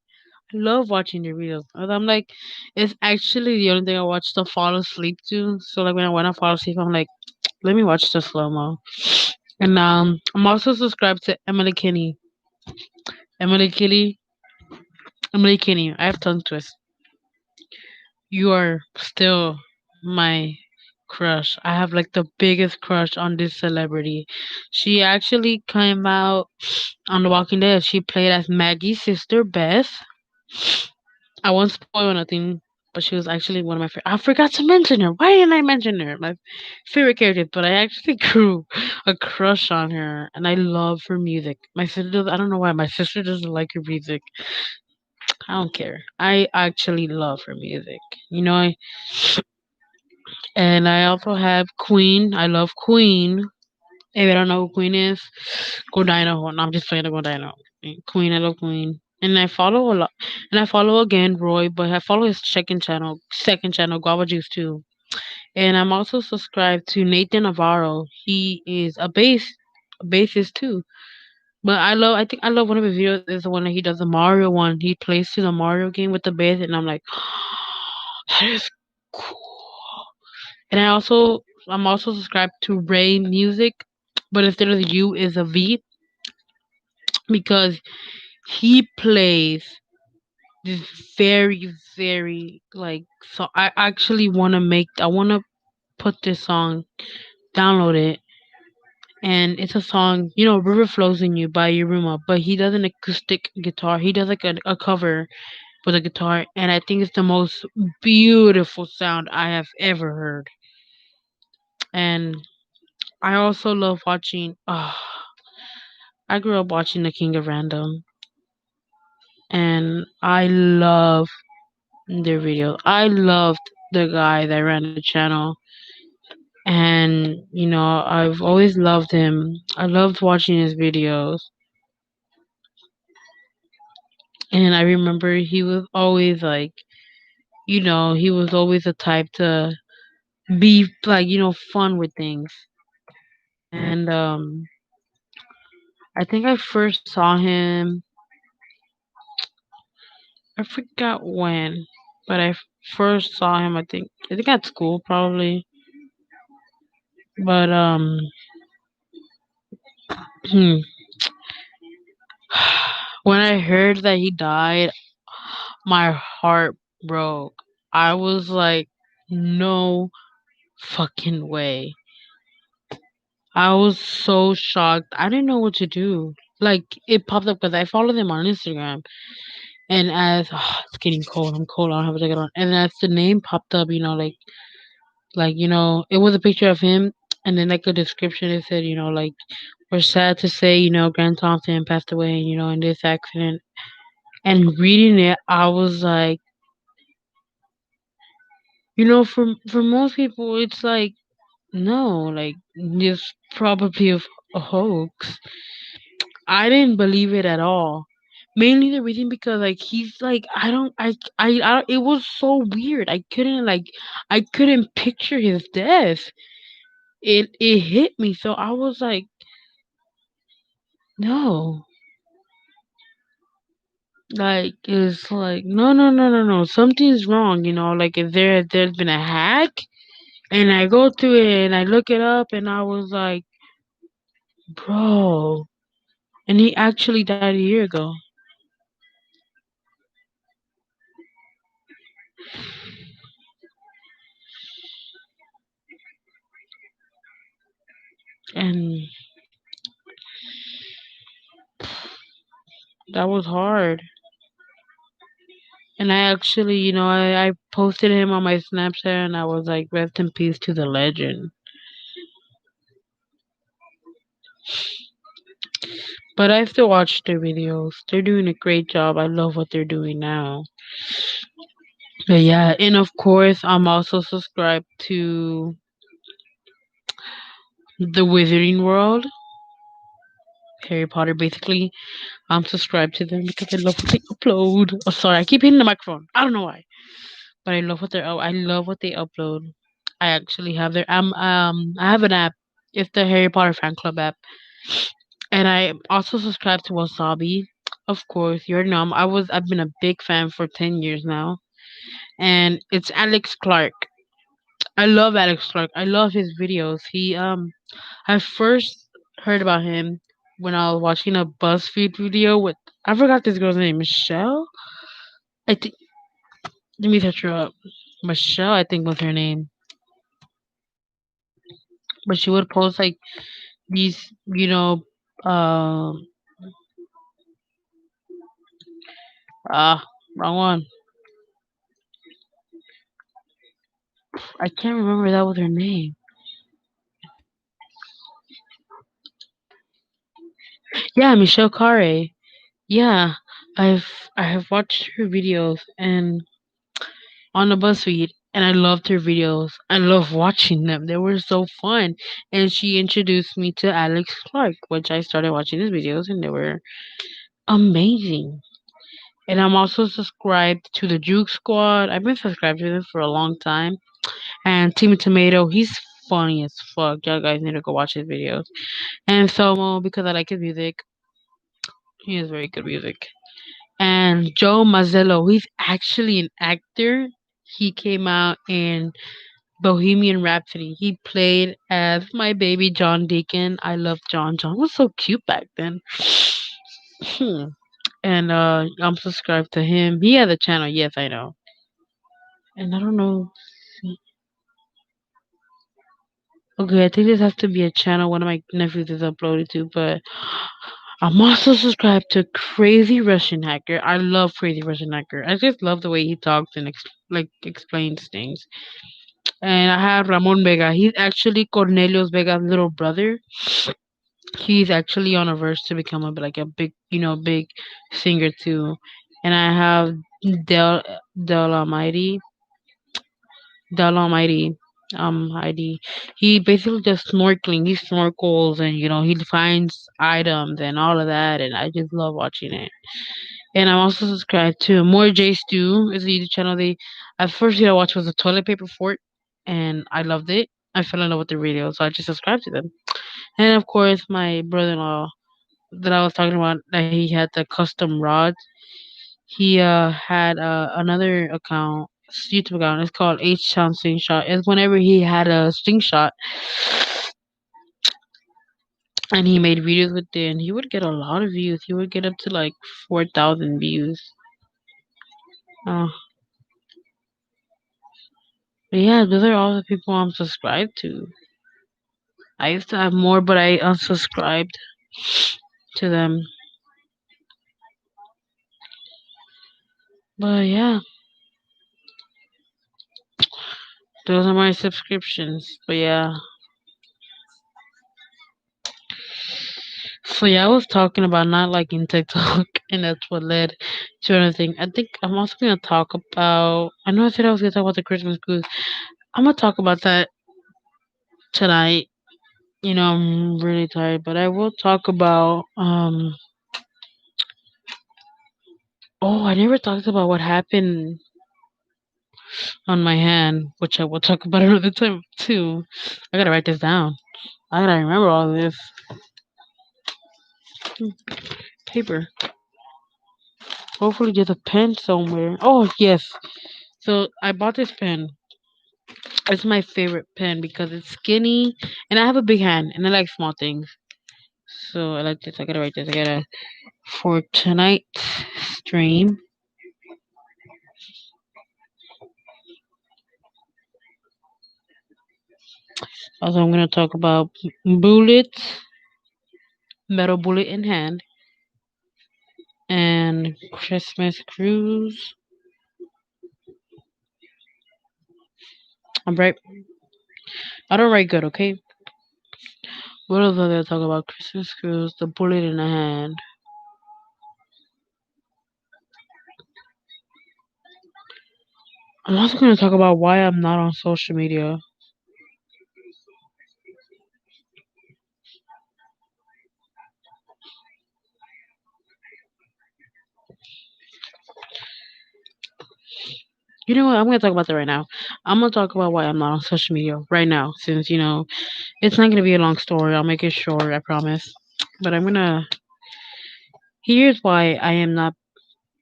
I love watching their videos. And I'm like, it's actually the only thing I watch to fall asleep to. So like when I want to fall asleep, I'm like, let me watch the slow mo. And I'm also subscribed to Emily Kinney, Emily Kinney. I have tongue twist. You are still my crush. I have like the biggest crush on this celebrity. She actually came out on The Walking Dead. She played as Maggie's sister, Beth. I won't spoil nothing, but she was actually one of my favorite. I forgot to mention her. Why didn't I mention her? My favorite character, but I actually grew a crush on her, and I love her music. My sister, I don't know why my sister doesn't like her music. I don't care. I actually love her music. And I also have Queen. I love Queen. If you don't know who Queen is, go Dino. No, I'm just playing to go Dino. Queen, I love Queen. And I follow a lot. And I follow again Roy, but I follow his second channel, Guava Juice too. And I'm also subscribed to Nathan Navarro. He is a bassist too. But I think I love one of his videos is the one that he does the Mario one. He plays to the Mario game with the bass, and I'm like, that is cool. And I'm also subscribed to Ray Music, but instead of the U is a V because he plays this very, very like so I wanna put this song, download it, and it's a song, River Flows in You by Yuruma, but he does an acoustic guitar. He does like a cover with a guitar, and I think it's the most beautiful sound I have ever heard. And I also love watching. I grew up watching The King of Random, and I love their videos. I loved the guy that ran the channel, and I've always loved him. I loved watching his videos, and I remember he was always like, he was always the type to be like, fun with things. And I think I first saw him. I forgot when, but first saw him. I think at school probably. But when I heard that he died, my heart broke. I was like, no fucking way. I was so shocked. I didn't know what to do. Like it popped up because I followed him on Instagram, and as it's getting cold, I'm cold. I don't have a jacket on. And as the name popped up, it was a picture of him, and then like a description. It said, like we're sad to say, Grant Thompson passed away, in this accident. And reading it, I was like, for most people, it's like no, like it's probably a hoax. I didn't believe it at all. Mainly the reason because like he's like I it was so weird. I couldn't picture his death. It hit me, so I was like, no. Like it's like no, no, no, no, no. Something's wrong, like if there's been a hack. And I go to it and I look it up and I was like, bro. And he actually died a year ago. And that was hard. And I actually, I posted him on my Snapchat and I was like, rest in peace to the legend. But I still watch their videos. They're doing a great job. I love what they're doing now. But yeah, and of course, I'm also subscribed to the Wizarding World, Harry Potter, basically. I'm subscribed to them because I love what they upload. Oh, sorry, I keep hitting the microphone. I don't know why, but I love what they upload. I actually have I have an app. It's the Harry Potter fan club app, and I also subscribe to Wasabi. Of course, you already know I've been a big fan for 10 years now, and it's Alex Clark. I love Alex Clark. I love his videos. I first heard about him when I was watching a BuzzFeed video with I forgot this girl's name, Michelle. I think let me touch her up. Michelle, I think was her name, but she would post like these, um, ah, wrong one. I can't remember that was her name. Yeah, Michelle Carre. Yeah, I have watched her videos and on the BuzzFeed, and I loved her videos. I love watching them. They were so fun. And she introduced me to Alex Clark, which I started watching his videos, and they were amazing. And I'm also subscribed to the Juke Squad. I've been subscribed to them for a long time. And Team Tomato, he's funny as fuck. Y'all guys need to go watch his videos. And Somo, because I like his music. He has very good music. And Joe Mazzello, he's actually an actor. He came out in Bohemian Rhapsody. He played as my baby John Deacon. I love John. John was so cute back then. And I'm subscribed to him. He has a channel, yes, I know. And I don't know. Okay, I think this has to be a channel one of my nephews is uploaded to, but I'm also subscribed to Crazy Russian Hacker. I love Crazy Russian Hacker. I just love the way he talks and explains things. And I have Ramon Vega. He's actually Cornelius Vega's little brother. He's actually on a verge to become a big, big singer too. And I have Del Del Almighty, Del Almighty, ID. He basically does snorkeling. He snorkels and he finds items and all of that. And I just love watching it. And I'm also subscribed to More J Stew is a YouTube channel. They at first I watched was a toilet paper fort, and I loved it. I fell in love with the video, so I just subscribed to them. And of course, my brother-in-law that I was talking about, that he had the custom rods. He had another account, YouTube account. It's called H Town Slingshot. It's whenever he had a slingshot, and he made videos with it, and he would get a lot of views. He would get up to like 4,000 views. Uh, but yeah, those are all the people I'm subscribed to. I used to have more, but I unsubscribed to them. But yeah, those are my subscriptions. But yeah, so yeah, I was talking about not liking TikTok, and that's what led to another thing. I think I'm also gonna talk about. I know I said I was gonna talk about the Christmas cruise. I'm gonna talk about that tonight. I'm really tired, but I will talk about. Oh, I never talked about what happened on my hand, which I will talk about another time too. I gotta write this down. I gotta remember all this paper. Hopefully, there's a pen somewhere. Oh yes. So I bought this pen. It's my favorite pen because it's skinny, and I have a big hand, and I like small things. So I like this. I gotta write this. I gotta for tonight's stream. Also, I'm gonna talk about bullets, metal bullet in hand, and Christmas cruise. I'm right. I don't write good. Okay. What else are they talk about? Christmas cruise, the bullet in the hand. I'm also going to talk about why I'm not on social media. You know what? I'm going to talk about that right now. I'm going to talk about why I'm not on social media right now, since, it's not going to be a long story. I'll make it short, I promise. But I'm going to. Here's why I am not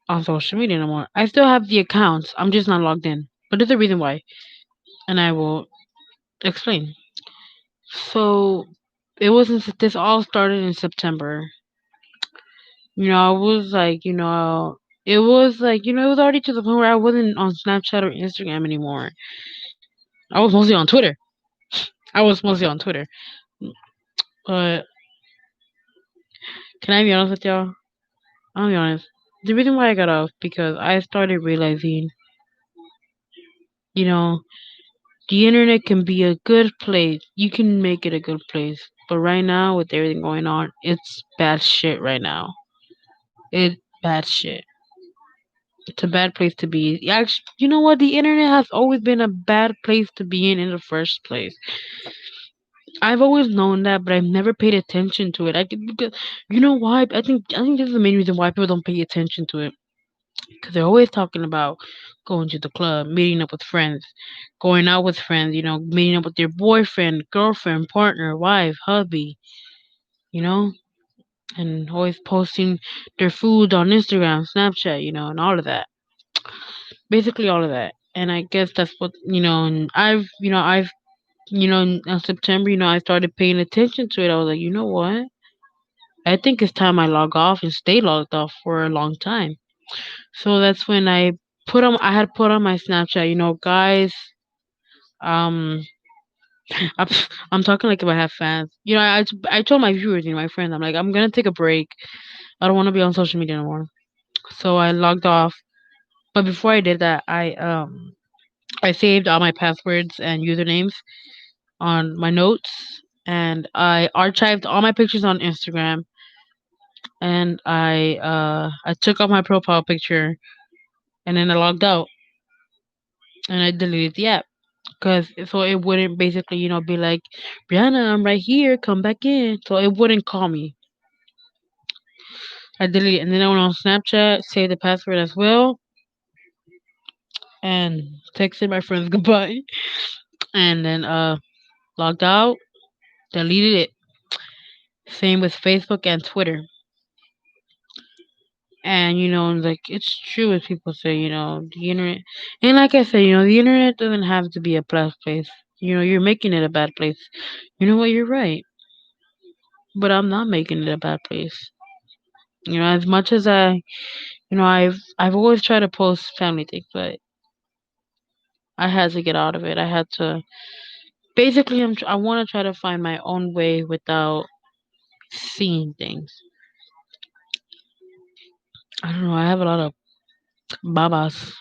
on social media anymore. I still have the accounts, I'm just not logged in. But there's a reason why, and I will explain. So, this all started in September. I was like, it was like, it was already to the point where I wasn't on Snapchat or Instagram anymore. I was mostly on Twitter. I was mostly on Twitter. But can I be honest with y'all? I'll be honest. The reason why I got off because I started realizing, you know, the internet can be a good place. You can make it a good place. But right now, with everything going on, it's bad shit right now. It's bad shit. It's a bad place to be. Actually, you know what? The internet has always been a bad place to be in the first place. I've always known that, but I've never paid attention to it. Because you know why? I think this is the main reason why people don't pay attention to it. Because they're always talking about going to the club, meeting up with friends, going out with friends. Meeting up with their boyfriend, girlfriend, partner, wife, hubby. You know, and always posting their food on Instagram, Snapchat. And all of that. Basically, all of that. And I guess that's what. And in September, I started paying attention to it. I was like, you know what? I think it's time I log off and stay logged off for a long time. So that's when I had put on my Snapchat, guys, um, I'm, I'm talking like if I have fans. I told my viewers, my friends, I'm like, I'm gonna take a break. I don't want to be on social media anymore. So I logged off. But before I did that, I saved all my passwords and usernames on my notes, and I archived all my pictures on Instagram, and I took off my profile picture, and then I logged out and I deleted the app. Cause so it wouldn't basically, be like, Brianna, I'm right here, come back in. So it wouldn't call me. I deleted it. And then I went on Snapchat, saved the password as well, and texted my friends goodbye. And then logged out, deleted it. Same with Facebook and Twitter. And like it's true as people say, the internet, and like I said, the internet doesn't have to be a bad place. You're making it a bad place. You know what? You're right, but I'm not making it a bad place. As much as I've always tried to post family things, but I had to get out of it. I had to basically. I want to try to find my own way without seeing things. I don't know. I have a lot of babas.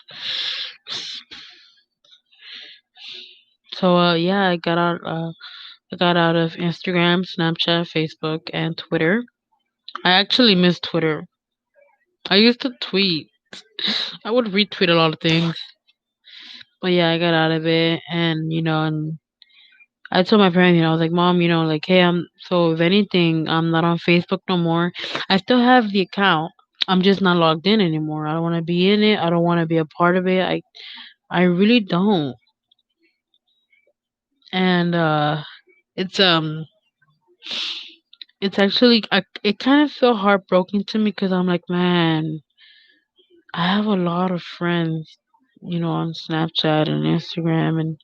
So yeah, I got out of Instagram, Snapchat, Facebook, and Twitter. I actually miss Twitter. I used to tweet. I would retweet a lot of things. But yeah, I got out of it, and and I told my parents, I was like, Mom, like, hey, so if anything, I'm not on Facebook no more. I still have the account. I'm just not logged in anymore. I don't want to be in it. I don't want to be a part of it. I really don't. And it's it's actually it kind of felt heartbroken to me because I'm like, man, I have a lot of friends, on Snapchat and Instagram, and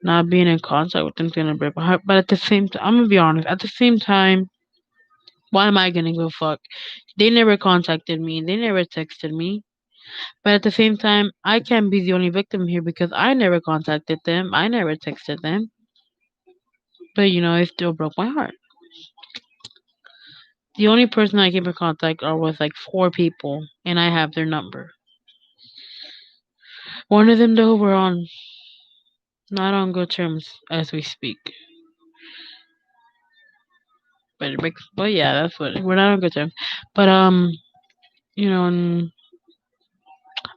not being in contact with them's gonna break my heart. But at the same time, I'm gonna be honest. At the same time, why am I gonna go fuck? They never contacted me. They never texted me. But at the same time, I can't be the only victim here because I never contacted them. I never texted them. But it still broke my heart. The only person I came in contact are with like four people, and I have their number. One of them though, we're on not on good terms as we speak. But yeah, that's what we're not on good terms. But and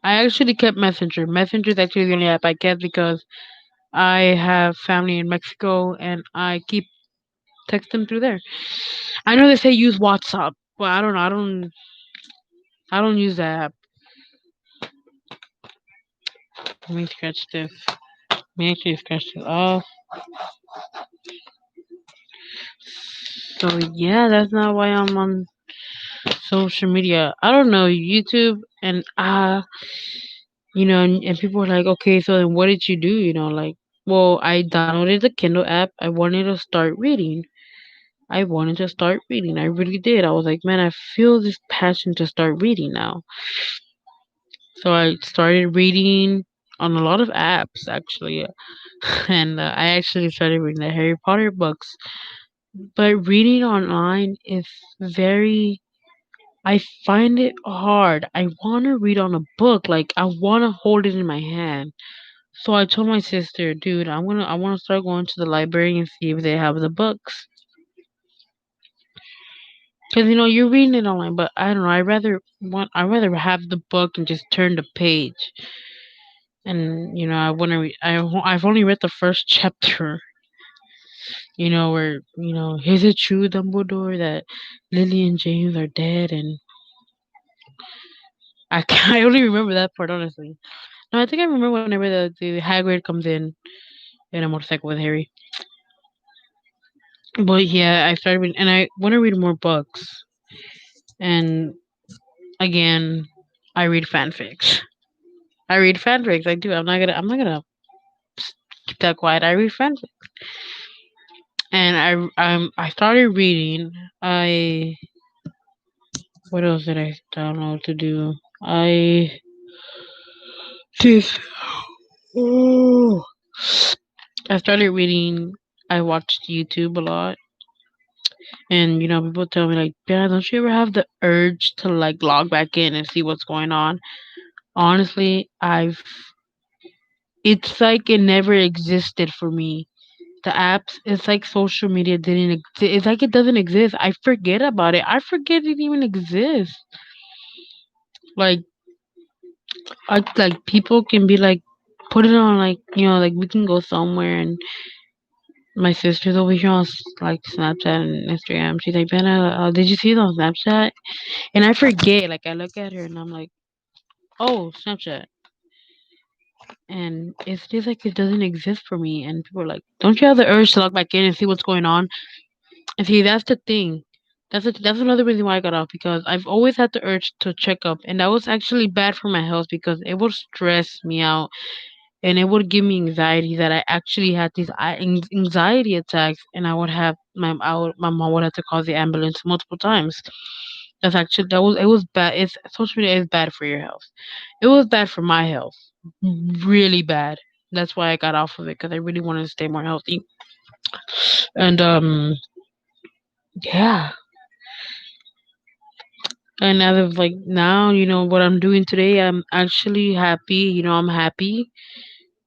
I actually kept Messenger. Messenger is actually the only app I kept because I have family in Mexico and I keep text them through there. I know they say use WhatsApp, but I don't know. I don't use that app. Let me scratch this. Let me actually scratch this off. So yeah, that's not why I'm on social media. I don't know YouTube and and people are like, okay, so then what did you do? Like, well, I downloaded the Kindle app. I wanted to start reading. I wanted to start reading. I really did. I was like, man, I feel this passion to start reading now. So I started reading on a lot of apps actually, and I actually started reading the Harry Potter books. But reading online is very. I find it hard. I want to read on a book. Like I want to hold it in my hand. So I told my sister, dude, I want to start going to the library and see if they have the books. Cause you're reading it online, but I don't know. I rather have the book and just turn the page. And I want to. I've only read the first chapter. Where is it true, Dumbledore, that Lily and James are dead? And I only remember that part honestly. No, I think I remember whenever the Hagrid comes in a motorcycle with Harry. But yeah, I started reading, and I want to read more books. And again, I read fanfics. I read fanfics. I do. I'm not gonna keep that quiet. I read fanfics, and I started reading. I What else did I download to do? I did. Oh, I started reading. I watched YouTube a lot, and people tell me like, "Yeah, don't you ever have the urge to like log back in and see what's going on?" Honestly, it's like it never existed for me. The apps, it's like social media didn't exist. It's like it doesn't exist. I forget about it. I forget it even exists. Like, like people can be like, put it on, like, like we can go somewhere, and my sister's over here on like Snapchat and Instagram. She's like, Benna, did you see it on Snapchat? And I forget. Like, I look at her and I'm like, oh, Snapchat. And it's just like it doesn't exist for me. And people are like, don't you have the urge to log back in and see what's going on? And see, that's the thing. That's another reason why I got off, because I've always had the urge to check up, and that was actually bad for my health because it would stress me out and it would give me anxiety that I actually had these anxiety attacks, and my mom would have to call the ambulance multiple times. It was bad. It's Social media is bad for your health. It was bad for my health, really bad. That's why I got off of it, because I really wanted to stay more healthy. And yeah. And as of like now, what I'm doing today, I'm actually happy. I'm happy.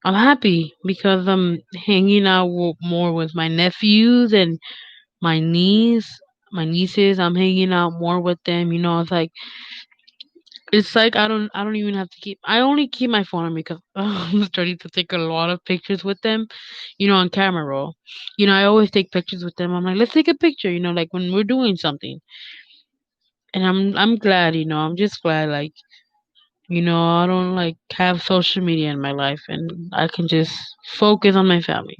I'm happy because I'm hanging out more with my nephews and my niece, my nieces. I'm hanging out more with them. It's like I don't even have to keep. I only keep my phone on me because I'm starting to take a lot of pictures with them. On camera roll. I always take pictures with them. I'm like, let's take a picture. Like when we're doing something. And I'm glad. I'm just glad. Like, I don't like have social media in my life, and I can just focus on my family.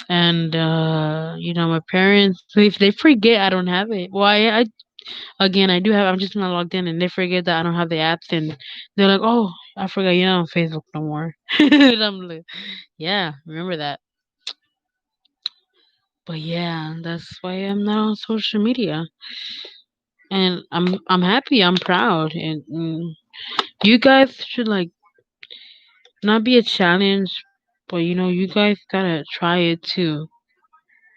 And my parents, if they forget I don't have it. Well, I again, I do have. I'm just not logged in, and they forget that I don't have the apps, and they're like, "Oh, I forgot you're not on Facebook no more." And I'm like, "Yeah, remember that." But yeah, that's why I'm not on social media, and I'm happy. I'm proud, and you guys should like not be a challenge, but you guys gotta try it too.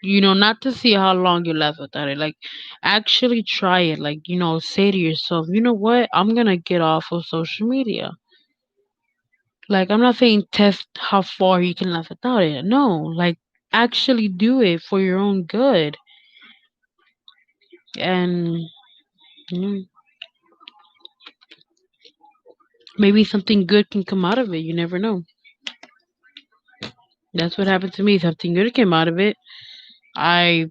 Not to see how long you last without it. Like, actually try it. Like, say to yourself, you know what? I'm gonna get off of social media. Like, I'm not saying test how far you can last without it. No, like, actually do it for your own good. And you know, maybe something good can come out of it. You never know. That's what happened to me. Something good came out of it. I,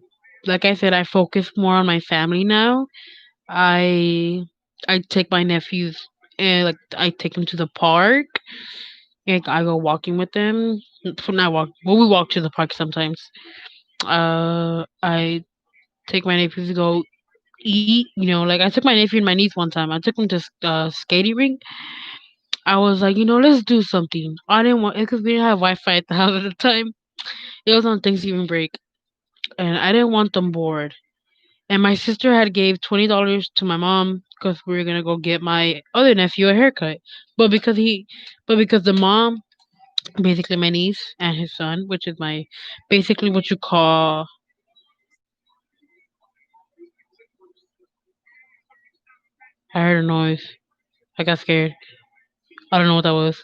like I said, I focus more on my family now. I I take my nephews, and like I take them to the park, and I go walking with them. Not walk. Well, we walk to the park sometimes. I take my nephews to go eat. Like I took my nephew and my niece one time. I took them to skating rink. I was like, let's do something. I didn't want because we didn't have Wi-Fi at the house at the time. It was on Thanksgiving break, and I didn't want them bored. And my sister had gave $20 to my mom because we were gonna go get my other nephew a haircut. But because he, but because the mom, basically my niece and his son, which is my, basically what you call, I heard a noise. I got scared. I don't know what that was.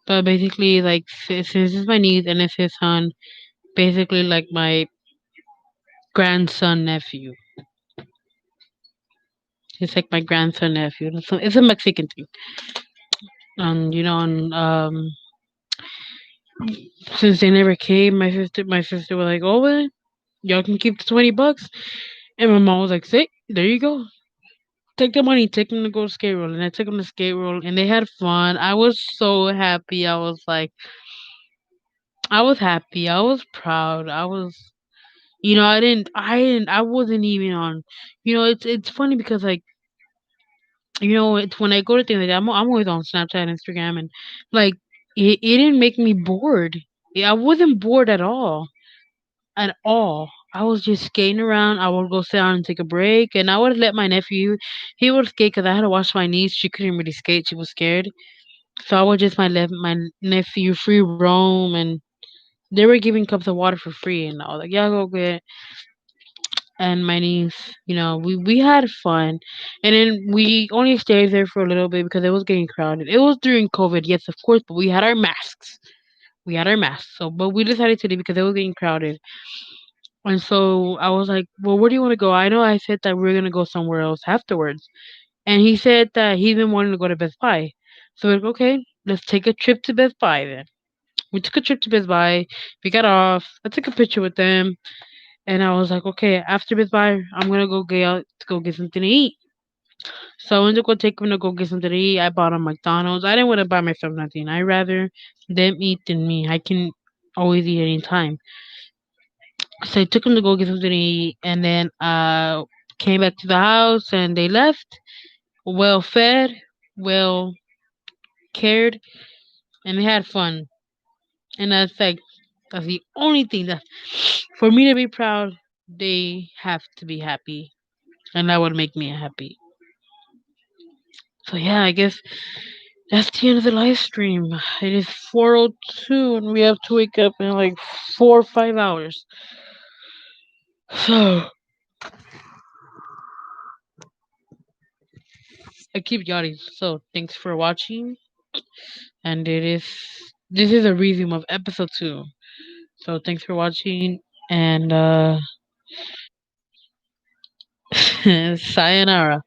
But basically, like, since it's my niece and it's his son, basically like my grandson nephew. He's like my grandson nephew. It's a Mexican thing. And and since they never came, my sister was like, "Oh, well, y'all can keep the $20." And my mom was like, "See, there you go. Take the money, take them to go to skate roll." And I took them to skate roll, and they had fun. I was so happy. I was happy. I was proud. I wasn't even on. It's funny because like, it's when I go to things like that, I'm always on Snapchat, Instagram, and like, it didn't make me bored. Yeah, I wasn't bored at all. At all. I was just skating around. I would go sit down and take a break, and I would let my nephew. He would skate because I had to watch my niece. She couldn't really skate. She was scared, so I would just let my nephew free roam, and they were giving cups of water for free, and I was like, "Yeah, go get it." and my niece. We had fun, and then we only stayed there for a little bit because it was getting crowded. It was during COVID, yes, of course, but we had our masks. We had our masks. So, but we decided to leave because it was getting crowded. And so I was like, "Well, where do you want to go?" I know I said that we are gonna go somewhere else afterwards, and he said that he's been wanting to go to Best Buy. So we're like, okay, let's take a trip to Best Buy then. We took a trip to Best Buy. We got off. I took a picture with them, and I was like, okay, after Best Buy, I'm gonna go get out to go get something to eat. So I went to go take him to go get something to eat. I bought him McDonald's. I didn't want to buy myself nothing. I rather them eat than me. I can always eat anytime. So I took him to go get something to eat, and then came back to the house, and they left well fed, well cared, and they had fun. And that's the only thing that for me to be proud, they have to be happy, and that would make me happy. So yeah, I guess that's the end of the live stream. It is 4:02, and we have to wake up in like 4 or 5 hours. So I keep yawning. So thanks for watching, and this is a resume of episode 2. So thanks for watching, and sayonara.